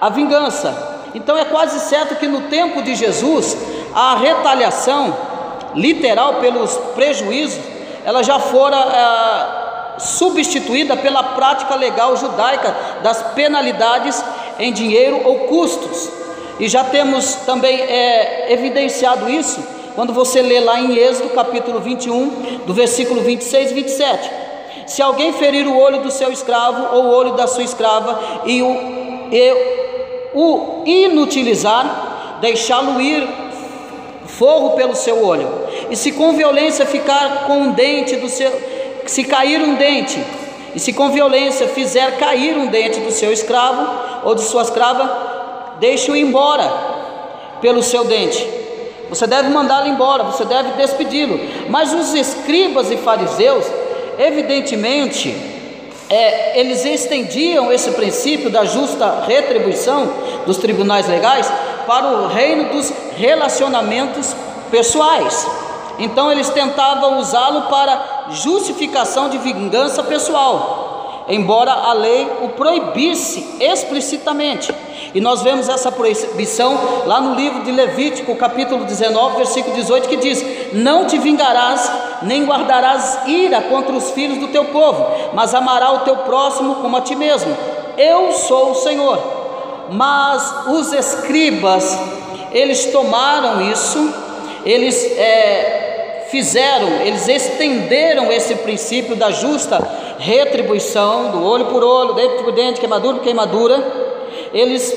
a vingança. Então é quase certo que no tempo de Jesus a retaliação literal pelos prejuízos, ela já fora substituída pela prática legal judaica das penalidades em dinheiro ou custos. E já temos também evidenciado isso quando você lê lá em Êxodo capítulo 21, do versículo 26 e 27. Se alguém ferir o olho do seu escravo ou o olho da sua escrava e o inutilizar, deixá-lo ir forro pelo seu olho, e se com violência ficar com um dente do seu, se cair um dente, e se com violência fizer cair um dente do seu escravo ou de sua escrava, deixe-o embora pelo seu dente. Você deve mandá-lo embora, você deve despedi-lo. Mas os escribas e fariseus, evidentemente, eles estendiam esse princípio da justa retribuição dos tribunais legais para o reino dos relacionamentos pessoais. Então eles tentavam usá-lo para justificação de vingança pessoal, embora a lei o proibisse explicitamente. E nós vemos essa proibição lá no livro de Levítico, capítulo 19, versículo 18, que diz: não te vingarás, nem guardarás ira contra os filhos do teu povo, mas amarás o teu próximo como a ti mesmo. Eu sou o Senhor. Mas os escribas, eles tomaram isso, eles eles estenderam esse princípio da justa retribuição, do olho por olho, dente por dente, queimadura por queimadura. Eles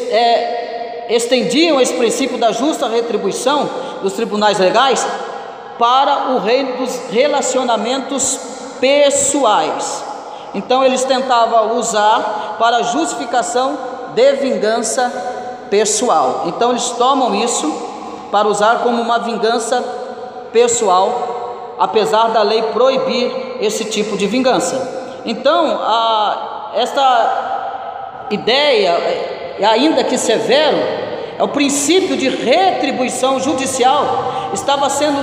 estendiam esse princípio da justa retribuição dos tribunais legais para o reino dos relacionamentos pessoais. Então eles tentavam usar para justificação de vingança pessoal. Então eles tomam isso para usar como uma vingança pessoal, apesar da lei proibir esse tipo de vingança. Então esta ideia, ainda que severo, é o princípio de retribuição judicial, estava sendo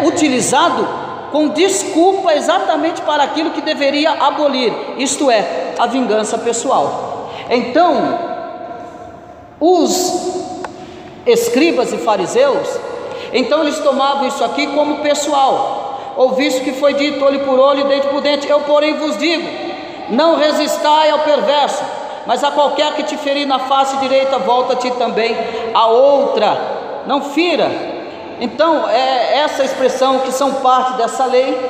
utilizado com desculpa exatamente para aquilo que deveria abolir, isto é, a vingança pessoal. Então, os escribas e fariseus, então eles tomavam isso aqui como pessoal. Ouviste que foi dito olho por olho e dente por dente, eu porém vos digo, não resistai ao perverso, mas a qualquer que te ferir na face direita, volta-te também a outra, não fira. Então essa expressão que são parte dessa lei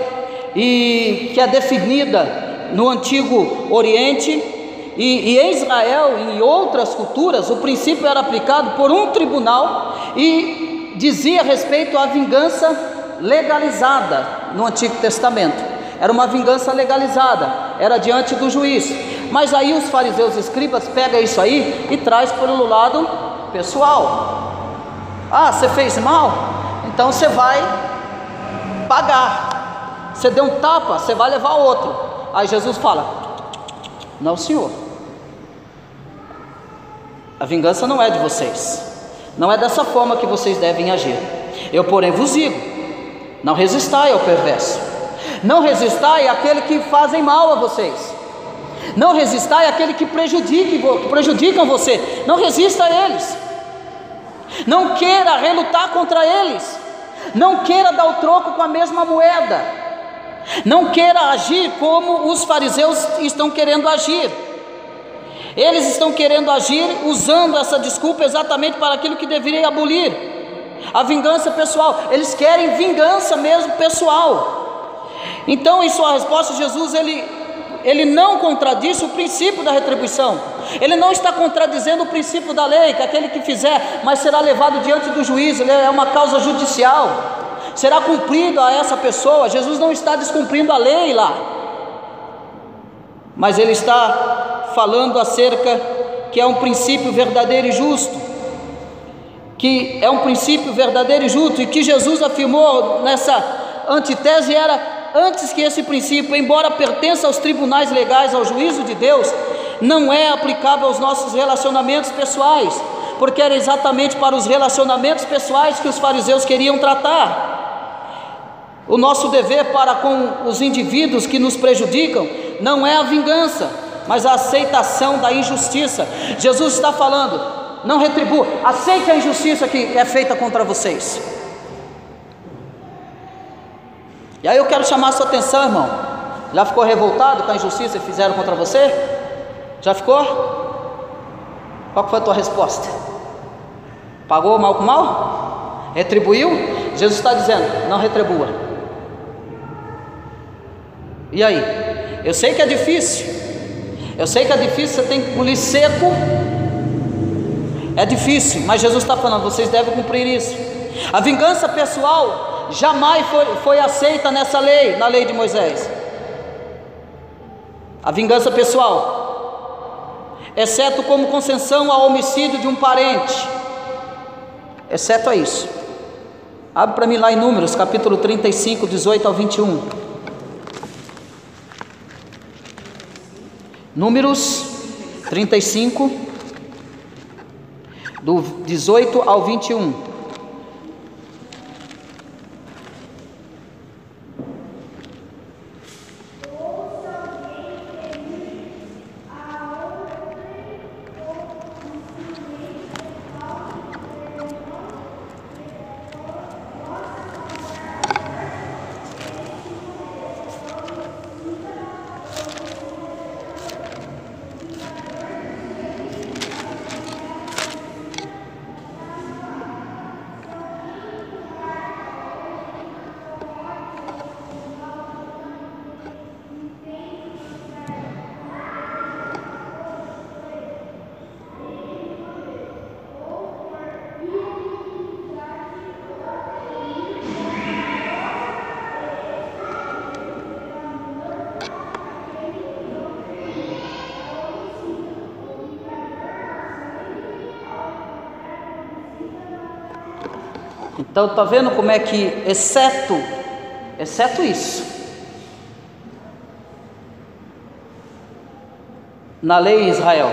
e que é definida no Antigo Oriente, e em Israel e em outras culturas, o princípio era aplicado por um tribunal e dizia respeito à vingança legalizada no Antigo Testamento. Era uma vingança legalizada, era diante do juiz. Mas aí os fariseus e escribas pegam isso aí e traz pelo lado pessoal. Ah, você fez mal? Então você vai pagar. Você deu um tapa, você vai levar outro. Aí Jesus fala: não, senhor, a vingança não é de vocês, não é dessa forma que vocês devem agir. Eu porém vos digo, não resistai ao perverso, não resistai àquele que fazem mal a vocês, não resistai àquele que prejudicam você, não resista a eles, não queira relutar contra eles, não queira dar o troco com a mesma moeda, não queira agir como os fariseus estão querendo agir. Eles estão querendo agir usando essa desculpa exatamente para aquilo que deveria abolir, a vingança pessoal. Eles querem vingança mesmo pessoal. Então, em sua resposta, Jesus ele não contradiz o princípio da retribuição. Ele não está contradizendo o princípio da lei, que aquele que fizer, mas será levado diante do juiz. Ele é uma causa judicial, será cumprido a essa pessoa. Jesus não está descumprindo a lei lá, mas ele está falando acerca que é um princípio verdadeiro e justo, que é um princípio verdadeiro e justo, e que Jesus afirmou nessa antítese era antes que esse princípio, embora pertença aos tribunais legais, ao juízo de Deus, não é aplicável aos nossos relacionamentos pessoais, porque era exatamente para os relacionamentos pessoais que os fariseus queriam tratar. O nosso dever para com os indivíduos que nos prejudicam não é a vingança, mas a aceitação da injustiça. Jesus está falando: não retribua, aceite a injustiça que é feita contra vocês. E aí eu quero chamar a sua atenção, irmão. Já ficou revoltado com a injustiça que fizeram contra você? Já ficou? Qual foi a tua resposta? Pagou mal com mal? Retribuiu? Jesus está dizendo: não retribua. E aí? Eu sei que é difícil, você tem que engolir seco, é difícil, mas Jesus está falando: vocês devem cumprir isso. A vingança pessoal jamais foi aceita nessa lei, na lei de Moisés. A vingança pessoal, exceto como concessão ao homicídio de um parente, exceto a isso. Abre para mim lá em Números, capítulo 35, 18 ao 21. Números 35, do 18 ao 21. Então está vendo como é que, exceto isso, na lei de Israel,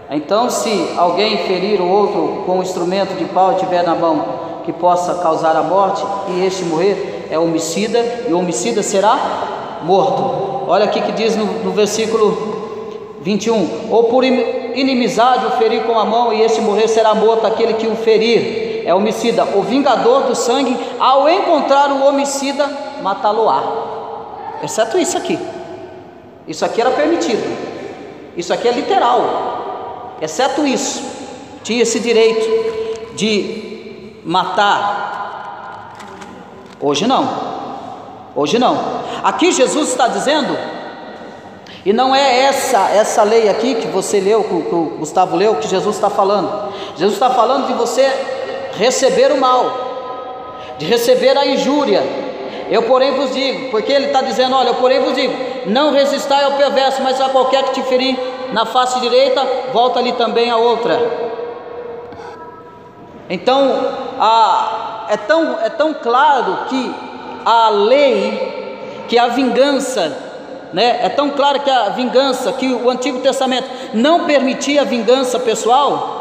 então se alguém ferir o outro com um instrumento de pau e tiver na mão que possa causar a morte, e este morrer, é homicida, e o homicida será morto. Olha aqui que diz no versículo 21, ou por inimizade o ferir com a mão, e este morrer, será morto aquele que o ferir, é homicida. O vingador do sangue, ao encontrar o homicida, matá-lo-á. Exceto isso aqui. Isso aqui era permitido. Isso aqui é literal. Exceto isso, tinha esse direito de matar. Hoje não. Hoje não. Aqui Jesus está dizendo, e não é essa lei aqui que você leu, que o Gustavo leu, que Jesus está falando. Jesus está falando de você receber o mal, de receber a injúria. Eu porém vos digo, porque ele está dizendo: olha, eu porém vos digo, não resistai ao perverso, mas a qualquer que te ferir na face direita, volta-lhe também a outra. Então, é tão claro que a lei, que a vingança, né, é tão claro que a vingança, que o Antigo Testamento não permitia a vingança pessoal.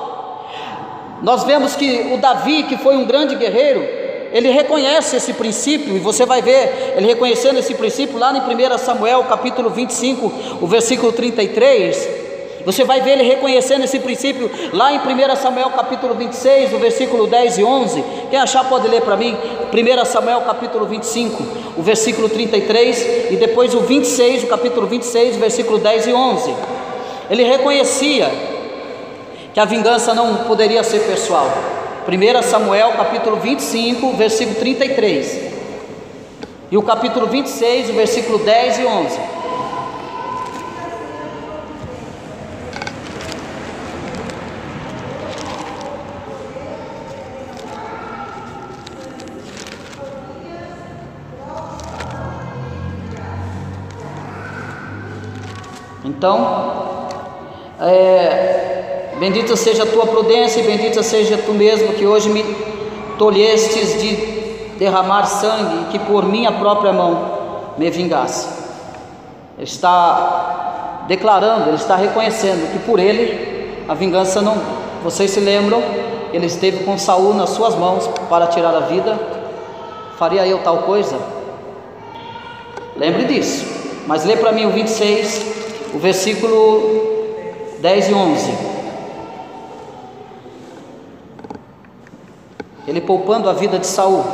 Nós vemos que o Davi, que foi um grande guerreiro, ele reconhece esse princípio, e você vai ver ele reconhecendo esse princípio lá em 1 Samuel capítulo 25, o versículo 33, você vai ver ele reconhecendo esse princípio lá em 1 Samuel capítulo 26, o versículo 10 e 11, quem achar pode ler para mim, 1 Samuel capítulo 25, o versículo 33, e depois o 26, o capítulo 26, o versículo 10 e 11, ele reconhecia que a vingança não poderia ser pessoal. 1 Samuel capítulo 25, versículo 33, e o capítulo 26, o versículo 10 e 11. Então, bendita seja a tua prudência, e bendita seja tu mesmo, que hoje me tolhestes de derramar sangue, e que por minha própria mão me vingasse. Ele está declarando, ele está reconhecendo que por ele a vingança não. Vocês se lembram? Ele esteve com Saul nas suas mãos para tirar a vida. Faria eu tal coisa? Lembre disso. Mas lê para mim o 26, o versículo 10 e 11. Ele poupando a vida de Saul.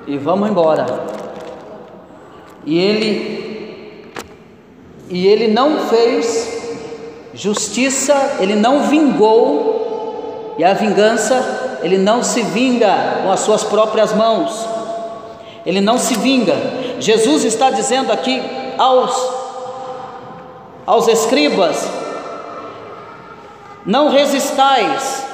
E vamos embora. E ele não fez justiça, ele não vingou, e a vingança, ele não se vinga com as suas próprias mãos, ele não se vinga. Jesus está dizendo aqui aos escribas: não resistais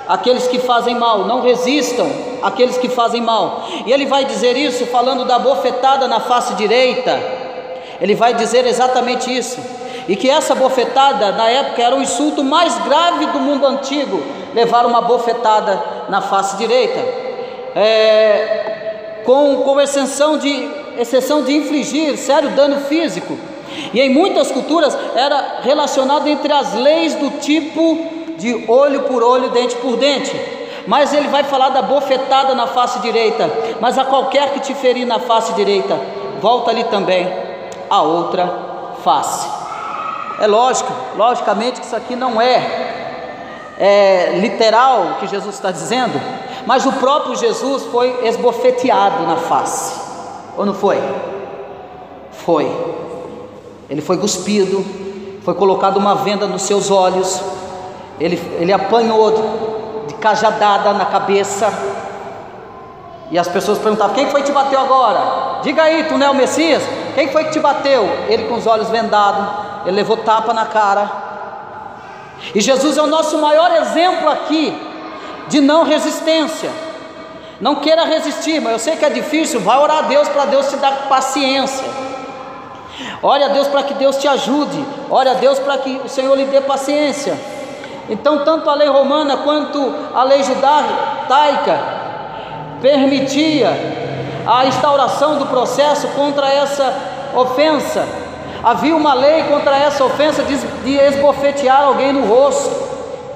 àqueles que fazem mal, não resistam àqueles que fazem mal. E ele vai dizer isso falando da bofetada na face direita. Ele vai dizer exatamente isso, e que essa bofetada na época era o insulto mais grave do mundo antigo, levar uma bofetada na face direita, com exceção de infligir sério dano físico. E em muitas culturas era relacionado entre as leis do tipo de olho por olho, dente por dente. Mas ele vai falar da bofetada na face direita. Mas a qualquer que te ferir na face direita, volta ali também a outra face. É logicamente que isso aqui não é literal o que Jesus está dizendo, mas o próprio Jesus foi esbofeteado na face, ou não foi? Foi. Ele foi cuspido, foi colocado uma venda nos seus olhos, ele apanhou de cajadada na cabeça, e as pessoas perguntavam: quem foi que te bateu agora? Diga aí, tu não é o Messias? Quem foi que te bateu? Ele com os olhos vendados, ele levou tapa na cara. E Jesus é o nosso maior exemplo aqui de não resistência. Não queira resistir, mas eu sei que é difícil. Vai orar a Deus para Deus te dar paciência. Ore a Deus para que Deus te ajude. Ore a Deus para que o Senhor lhe dê paciência. Então, tanto a lei romana quanto a lei judaica permitia a instauração do processo contra essa ofensa. Havia uma lei contra essa ofensa de esbofetear alguém no rosto,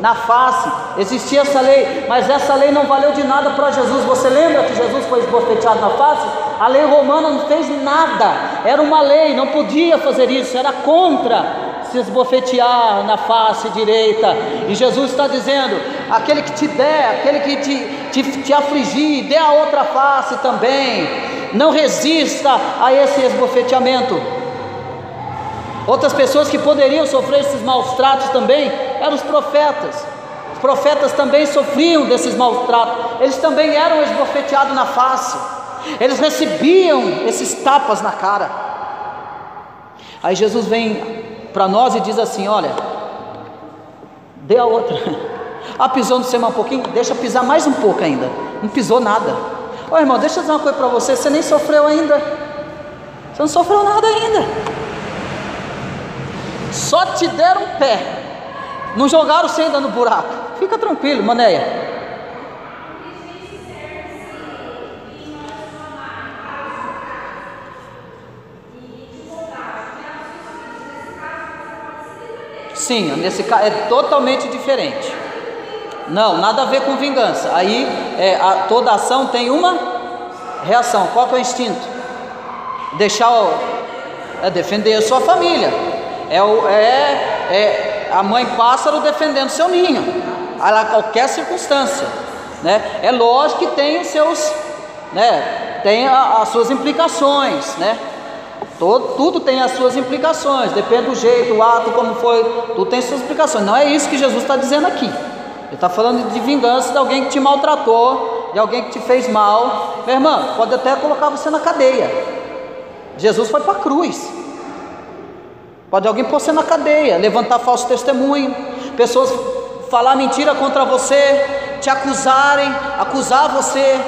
na face. Existia essa lei, mas essa lei não valeu de nada para Jesus. Você lembra que Jesus foi esbofeteado na face? A lei romana não fez nada, era uma lei, não podia fazer isso, era contra se esbofetear na face direita. E Jesus está dizendo: aquele que te der, aquele que te afligir, dê a outra face também. Não resista a esse esbofeteamento. Outras pessoas que poderiam sofrer esses maus tratos também eram os profetas. Os profetas também sofriam desses maus tratos. Eles também eram esbofeteados na face. Eles recebiam esses tapas na cara. Aí Jesus vem para nós e diz assim: olha, dê a outra. Ah, pisou no seu um pouquinho? Deixa pisar mais um pouco ainda. Não pisou nada. Ô irmão, deixa eu dizer uma coisa para você. Você nem sofreu ainda. Você não sofreu nada ainda. Só te deram um pé, não jogaram você ainda no buraco. Fica tranquilo, manéia. Sim, nesse caso é totalmente diferente. Não, nada a ver com vingança. Aí toda ação tem uma reação. Qual que é o instinto? Defender a sua família. A mãe pássaro defendendo seu ninho, a qualquer circunstância, né? É lógico que tem os seus, né? Tem as suas implicações, né? Tudo tem as suas implicações, depende do jeito, o ato, como foi, tudo tem suas implicações. Não é isso que Jesus está dizendo aqui. Ele está falando de vingança de alguém que te maltratou, de alguém que te fez mal. Meu irmão, pode até colocar você na cadeia. Jesus foi para a cruz. Pode alguém pôr você na cadeia, levantar falso testemunho, pessoas falar mentira contra você, te acusarem, acusar você.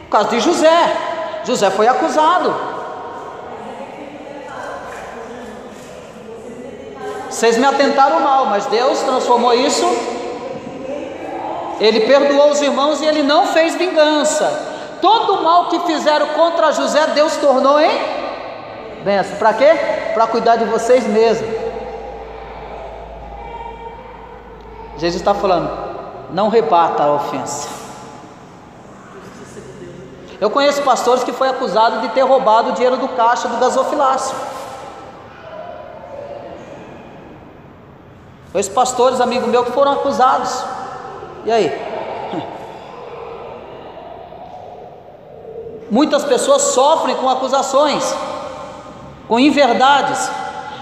O caso de José. José foi acusado. Vocês me atentaram mal, mas Deus transformou isso. Ele perdoou os irmãos e ele não fez vingança. Todo o mal que fizeram contra José, Deus tornou em bênção. Para quê? Para cuidar de vocês mesmos. Jesus está falando, não rebata a ofensa. Eu conheço pastores que foi acusado de ter roubado o dinheiro do caixa do gasofilácio. Conheço pastores, amigos meus, que foram acusados. E aí? Muitas pessoas sofrem com acusações, com inverdades.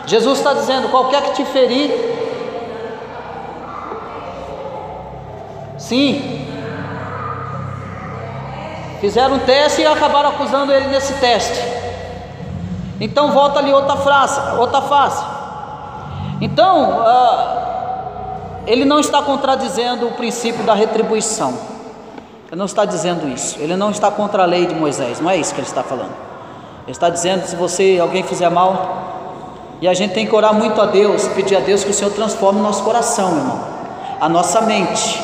Jesus está dizendo, qualquer que te ferir, sim, fizeram um teste e acabaram acusando ele nesse teste. Então volta ali outra face. Então, ele não está contradizendo o princípio da retribuição. Ele não está dizendo isso. Ele não está contra a lei de Moisés. Não é isso que ele está falando. Ele está dizendo, se alguém fizer mal, e a gente tem que orar muito a Deus, pedir a Deus que o Senhor transforme o nosso coração, irmão, a nossa mente,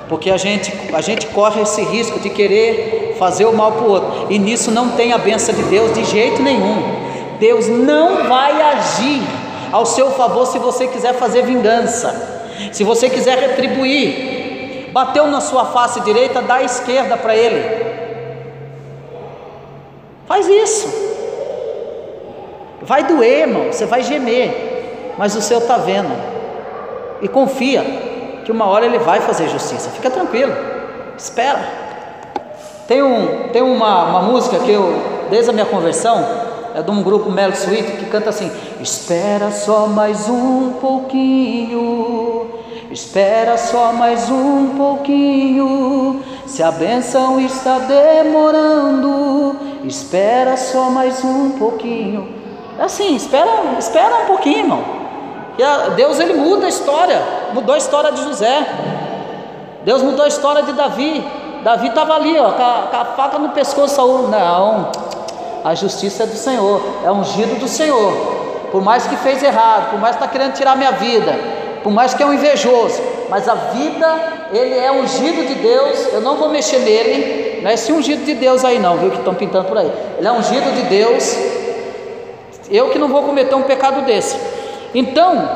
porque a gente corre esse risco de querer fazer o mal para o outro, e nisso não tem a bênção de Deus de jeito nenhum. Deus não vai agir ao seu favor se você quiser fazer vingança, se você quiser retribuir. Bateu na sua face direita, dá a esquerda para ele. Faz isso. Vai doer, irmão, você vai gemer, mas o Senhor está vendo. E confia que uma hora ele vai fazer justiça. Fica tranquilo, espera. Tem uma música que eu, desde a minha conversão, é de um grupo Melo Sweet, que canta assim: espera só mais um pouquinho, espera só mais um pouquinho, se a bênção está demorando, espera só mais um pouquinho. É assim, espera um pouquinho, irmão. E Deus, ele muda a história. Mudou a história de José. Deus mudou a história de Davi. Davi estava ali, ó, com a faca no pescoço de Saul. Não, a justiça é do Senhor, é ungido do Senhor. Por mais que fez errado, por mais que está querendo tirar minha vida, por mais que é um invejoso, mas a vida, ele é ungido de Deus. Eu não vou mexer nele. Não é esse ungido de Deus aí não, viu, que estão pintando por aí. Ele é ungido de Deus. Eu que não vou cometer um pecado desse. Então,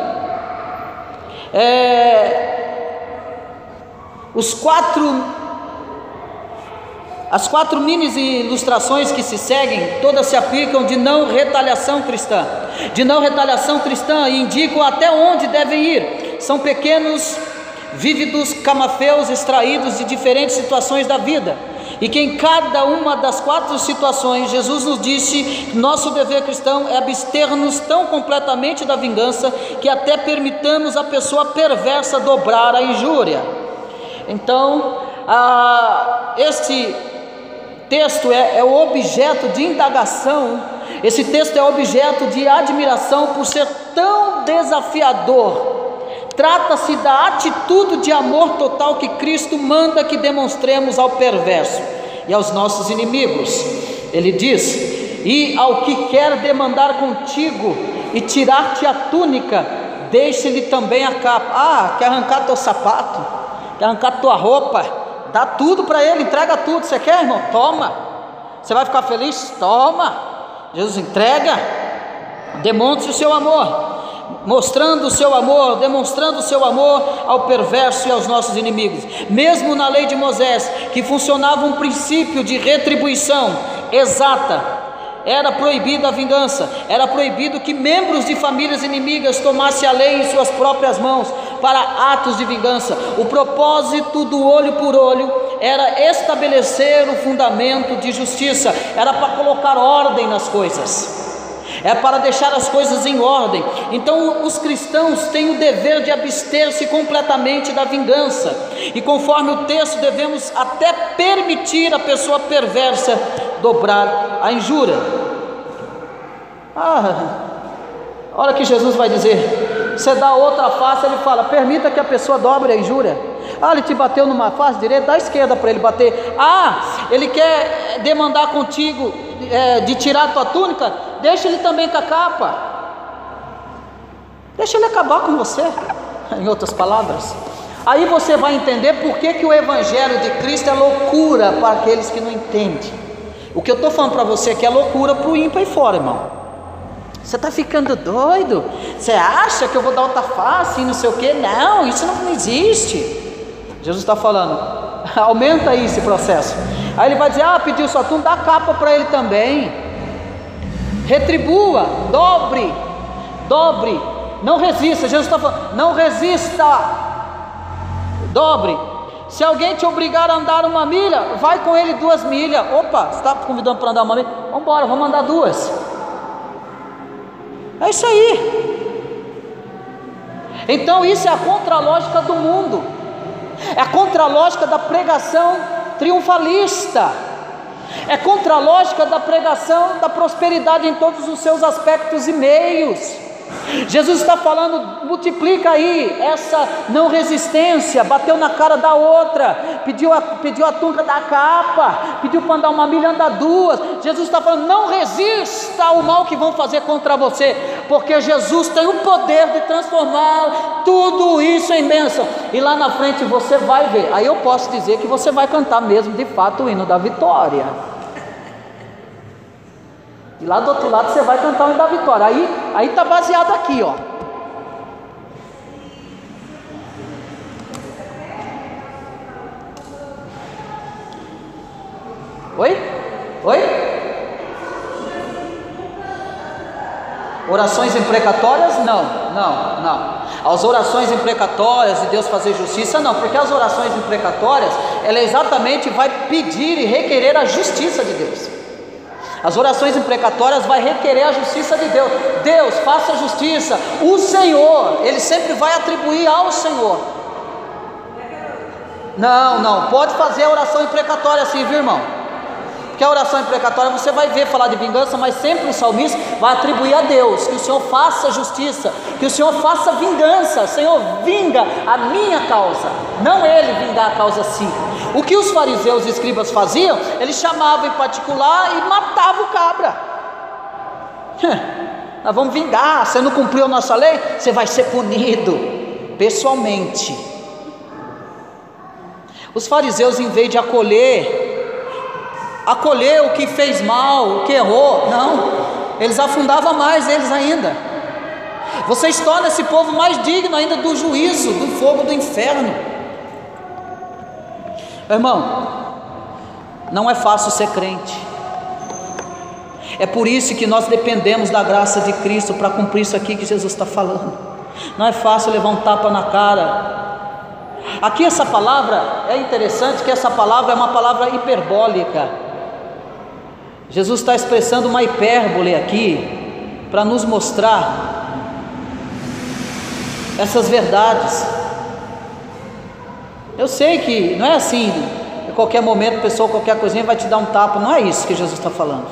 as quatro mini ilustrações que se seguem, todas se aplicam de não retaliação cristã. De não retaliação cristã, e indicam até onde devem ir. São pequenos, vívidos camafeus extraídos de diferentes situações da vida. E que em cada uma das quatro situações, Jesus nos disse que nosso dever cristão é abster-nos tão completamente da vingança, que até permitamos a pessoa perversa dobrar a injúria. Então, este texto é o objeto de indagação, esse texto é objeto de admiração por ser tão desafiador. Trata-se da atitude de amor total que Cristo manda que demonstremos ao perverso e aos nossos inimigos. Ele diz: e ao que quer demandar contigo e tirar-te a túnica, deixe-lhe também a capa. Quer arrancar teu sapato, quer arrancar tua roupa, dá tudo para ele, entrega tudo. Você quer, irmão? Toma. Você vai ficar feliz? Toma. Jesus entrega, demonstre o seu amor, mostrando o seu amor, demonstrando o seu amor ao perverso e aos nossos inimigos. Mesmo na lei de Moisés, que funcionava um princípio de retribuição exata, era proibida a vingança, era proibido que membros de famílias inimigas tomassem a lei em suas próprias mãos para atos de vingança. O propósito do olho por olho era estabelecer o fundamento de justiça, era para colocar ordem nas coisas, é para deixar as coisas em ordem. Então os cristãos têm o dever de abster-se completamente da vingança, e conforme o texto, devemos até permitir a pessoa perversa dobrar a injúria. Olha o que Jesus vai dizer. Você dá outra face, ele fala: permita que a pessoa dobre a injúria. Ele te bateu numa face direita, dá a esquerda para ele bater. Ele quer demandar contigo de tirar a tua túnica, deixa ele também com a capa, deixa ele acabar com você, em outras palavras. Aí você vai entender por que o Evangelho de Cristo é loucura para aqueles que não entendem. O que eu estou falando para você aqui é loucura para o ímpio aí fora, irmão. Você está ficando doido? Você acha que eu vou dar outra face e não sei o que? Não, isso não existe. Jesus está falando: aumenta aí esse processo. Aí ele vai dizer: pediu sua túnica, dá capa para ele também, retribua, dobre, não resista. Jesus está falando: não resista, dobre. Se alguém te obrigar a andar 1 milha, vai com ele 2 milhas. Opa, você está convidando para andar 1 milha? Vamos embora, vamos andar 2. É isso aí. Então isso é a contralógica do mundo, é a contralógica da pregação triunfalista, é contralógica da pregação da prosperidade em todos os seus aspectos e meios. Jesus está falando: multiplica aí essa não resistência. Bateu na cara da outra, pediu a túnica da capa, pediu para andar 1 milha, anda 2. Jesus está falando: não resista ao mal que vão fazer contra você, porque Jesus tem o poder de transformar tudo isso em bênção. E lá na frente você vai ver. Aí eu posso dizer que você vai cantar mesmo de fato o hino da vitória. E lá do outro lado você vai cantar o hino da vitória. Aí está baseado aqui, ó. Oi? Orações imprecatórias? Não. As orações imprecatórias de Deus fazer justiça, não, porque as orações imprecatórias, ela exatamente vai pedir e requerer a justiça de Deus. As orações imprecatórias vai requerer a justiça de Deus. Deus, faça justiça. O Senhor, Ele sempre vai atribuir ao Senhor. Não, pode fazer a oração imprecatória assim, viu, irmão? Porque a oração imprecatória você vai ver falar de vingança, mas sempre o salmista vai atribuir a Deus, que o Senhor faça justiça, que o Senhor faça vingança. Senhor, vinga a minha causa, não ele vingar a causa assim. O que os fariseus e escribas faziam? Eles chamavam em particular e matavam o cabra. Nós vamos vingar, você não cumpriu a nossa lei, você vai ser punido pessoalmente. Os fariseus, em vez de acolher o que fez mal, o que errou, não, eles afundavam mais eles ainda. Vocês tornam esse povo mais digno ainda do juízo, do fogo do inferno. Irmão, não é fácil ser crente. É por isso que nós dependemos da graça de Cristo para cumprir isso aqui que Jesus está falando. Não é fácil levar um tapa na cara. Aqui essa palavra, é interessante que essa palavra é uma palavra hiperbólica. Jesus está expressando uma hipérbole aqui, para nos mostrar essas verdades. Eu sei que não é assim, a qualquer momento, pessoa, qualquer coisinha vai te dar um tapa, não é isso que Jesus está falando.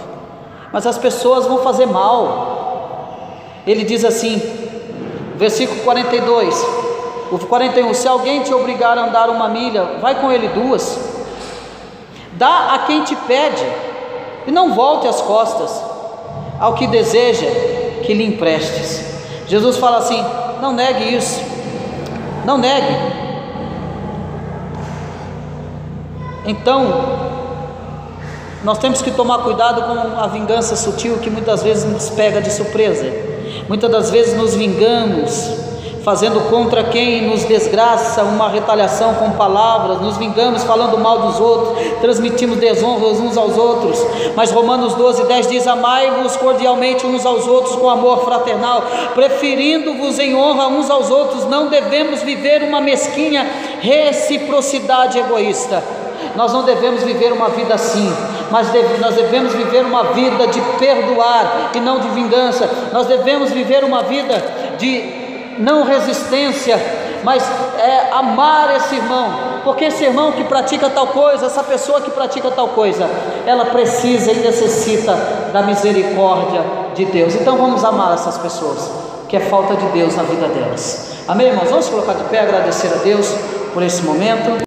Mas as pessoas vão fazer mal. Ele diz assim, versículo 42, o 41, se alguém te obrigar a andar 1 milha, vai com ele 2, dá a quem te pede, e não volte as costas ao que deseja que lhe emprestes. Jesus fala assim: não negue isso, não negue. Então nós temos que tomar cuidado com a vingança sutil, que muitas vezes nos pega de surpresa. Muitas das vezes nos vingamos fazendo contra quem nos desgraça uma retaliação com palavras, nos vingamos falando mal dos outros, transmitimos desonras uns aos outros. Mas Romanos 12:10 diz: amai-vos cordialmente uns aos outros com amor fraternal, preferindo-vos em honra uns aos outros. Não devemos viver uma mesquinha reciprocidade egoísta. Nós não devemos viver uma vida assim, mas nós devemos viver uma vida de perdoar e não de vingança. Nós devemos viver uma vida de não resistência, mas amar esse irmão, porque esse irmão que pratica tal coisa, essa pessoa que pratica tal coisa, ela precisa e necessita da misericórdia de Deus. Então vamos amar essas pessoas, que é falta de Deus na vida delas. Amém, irmãos? Vamos colocar de pé, agradecer a Deus por esse momento.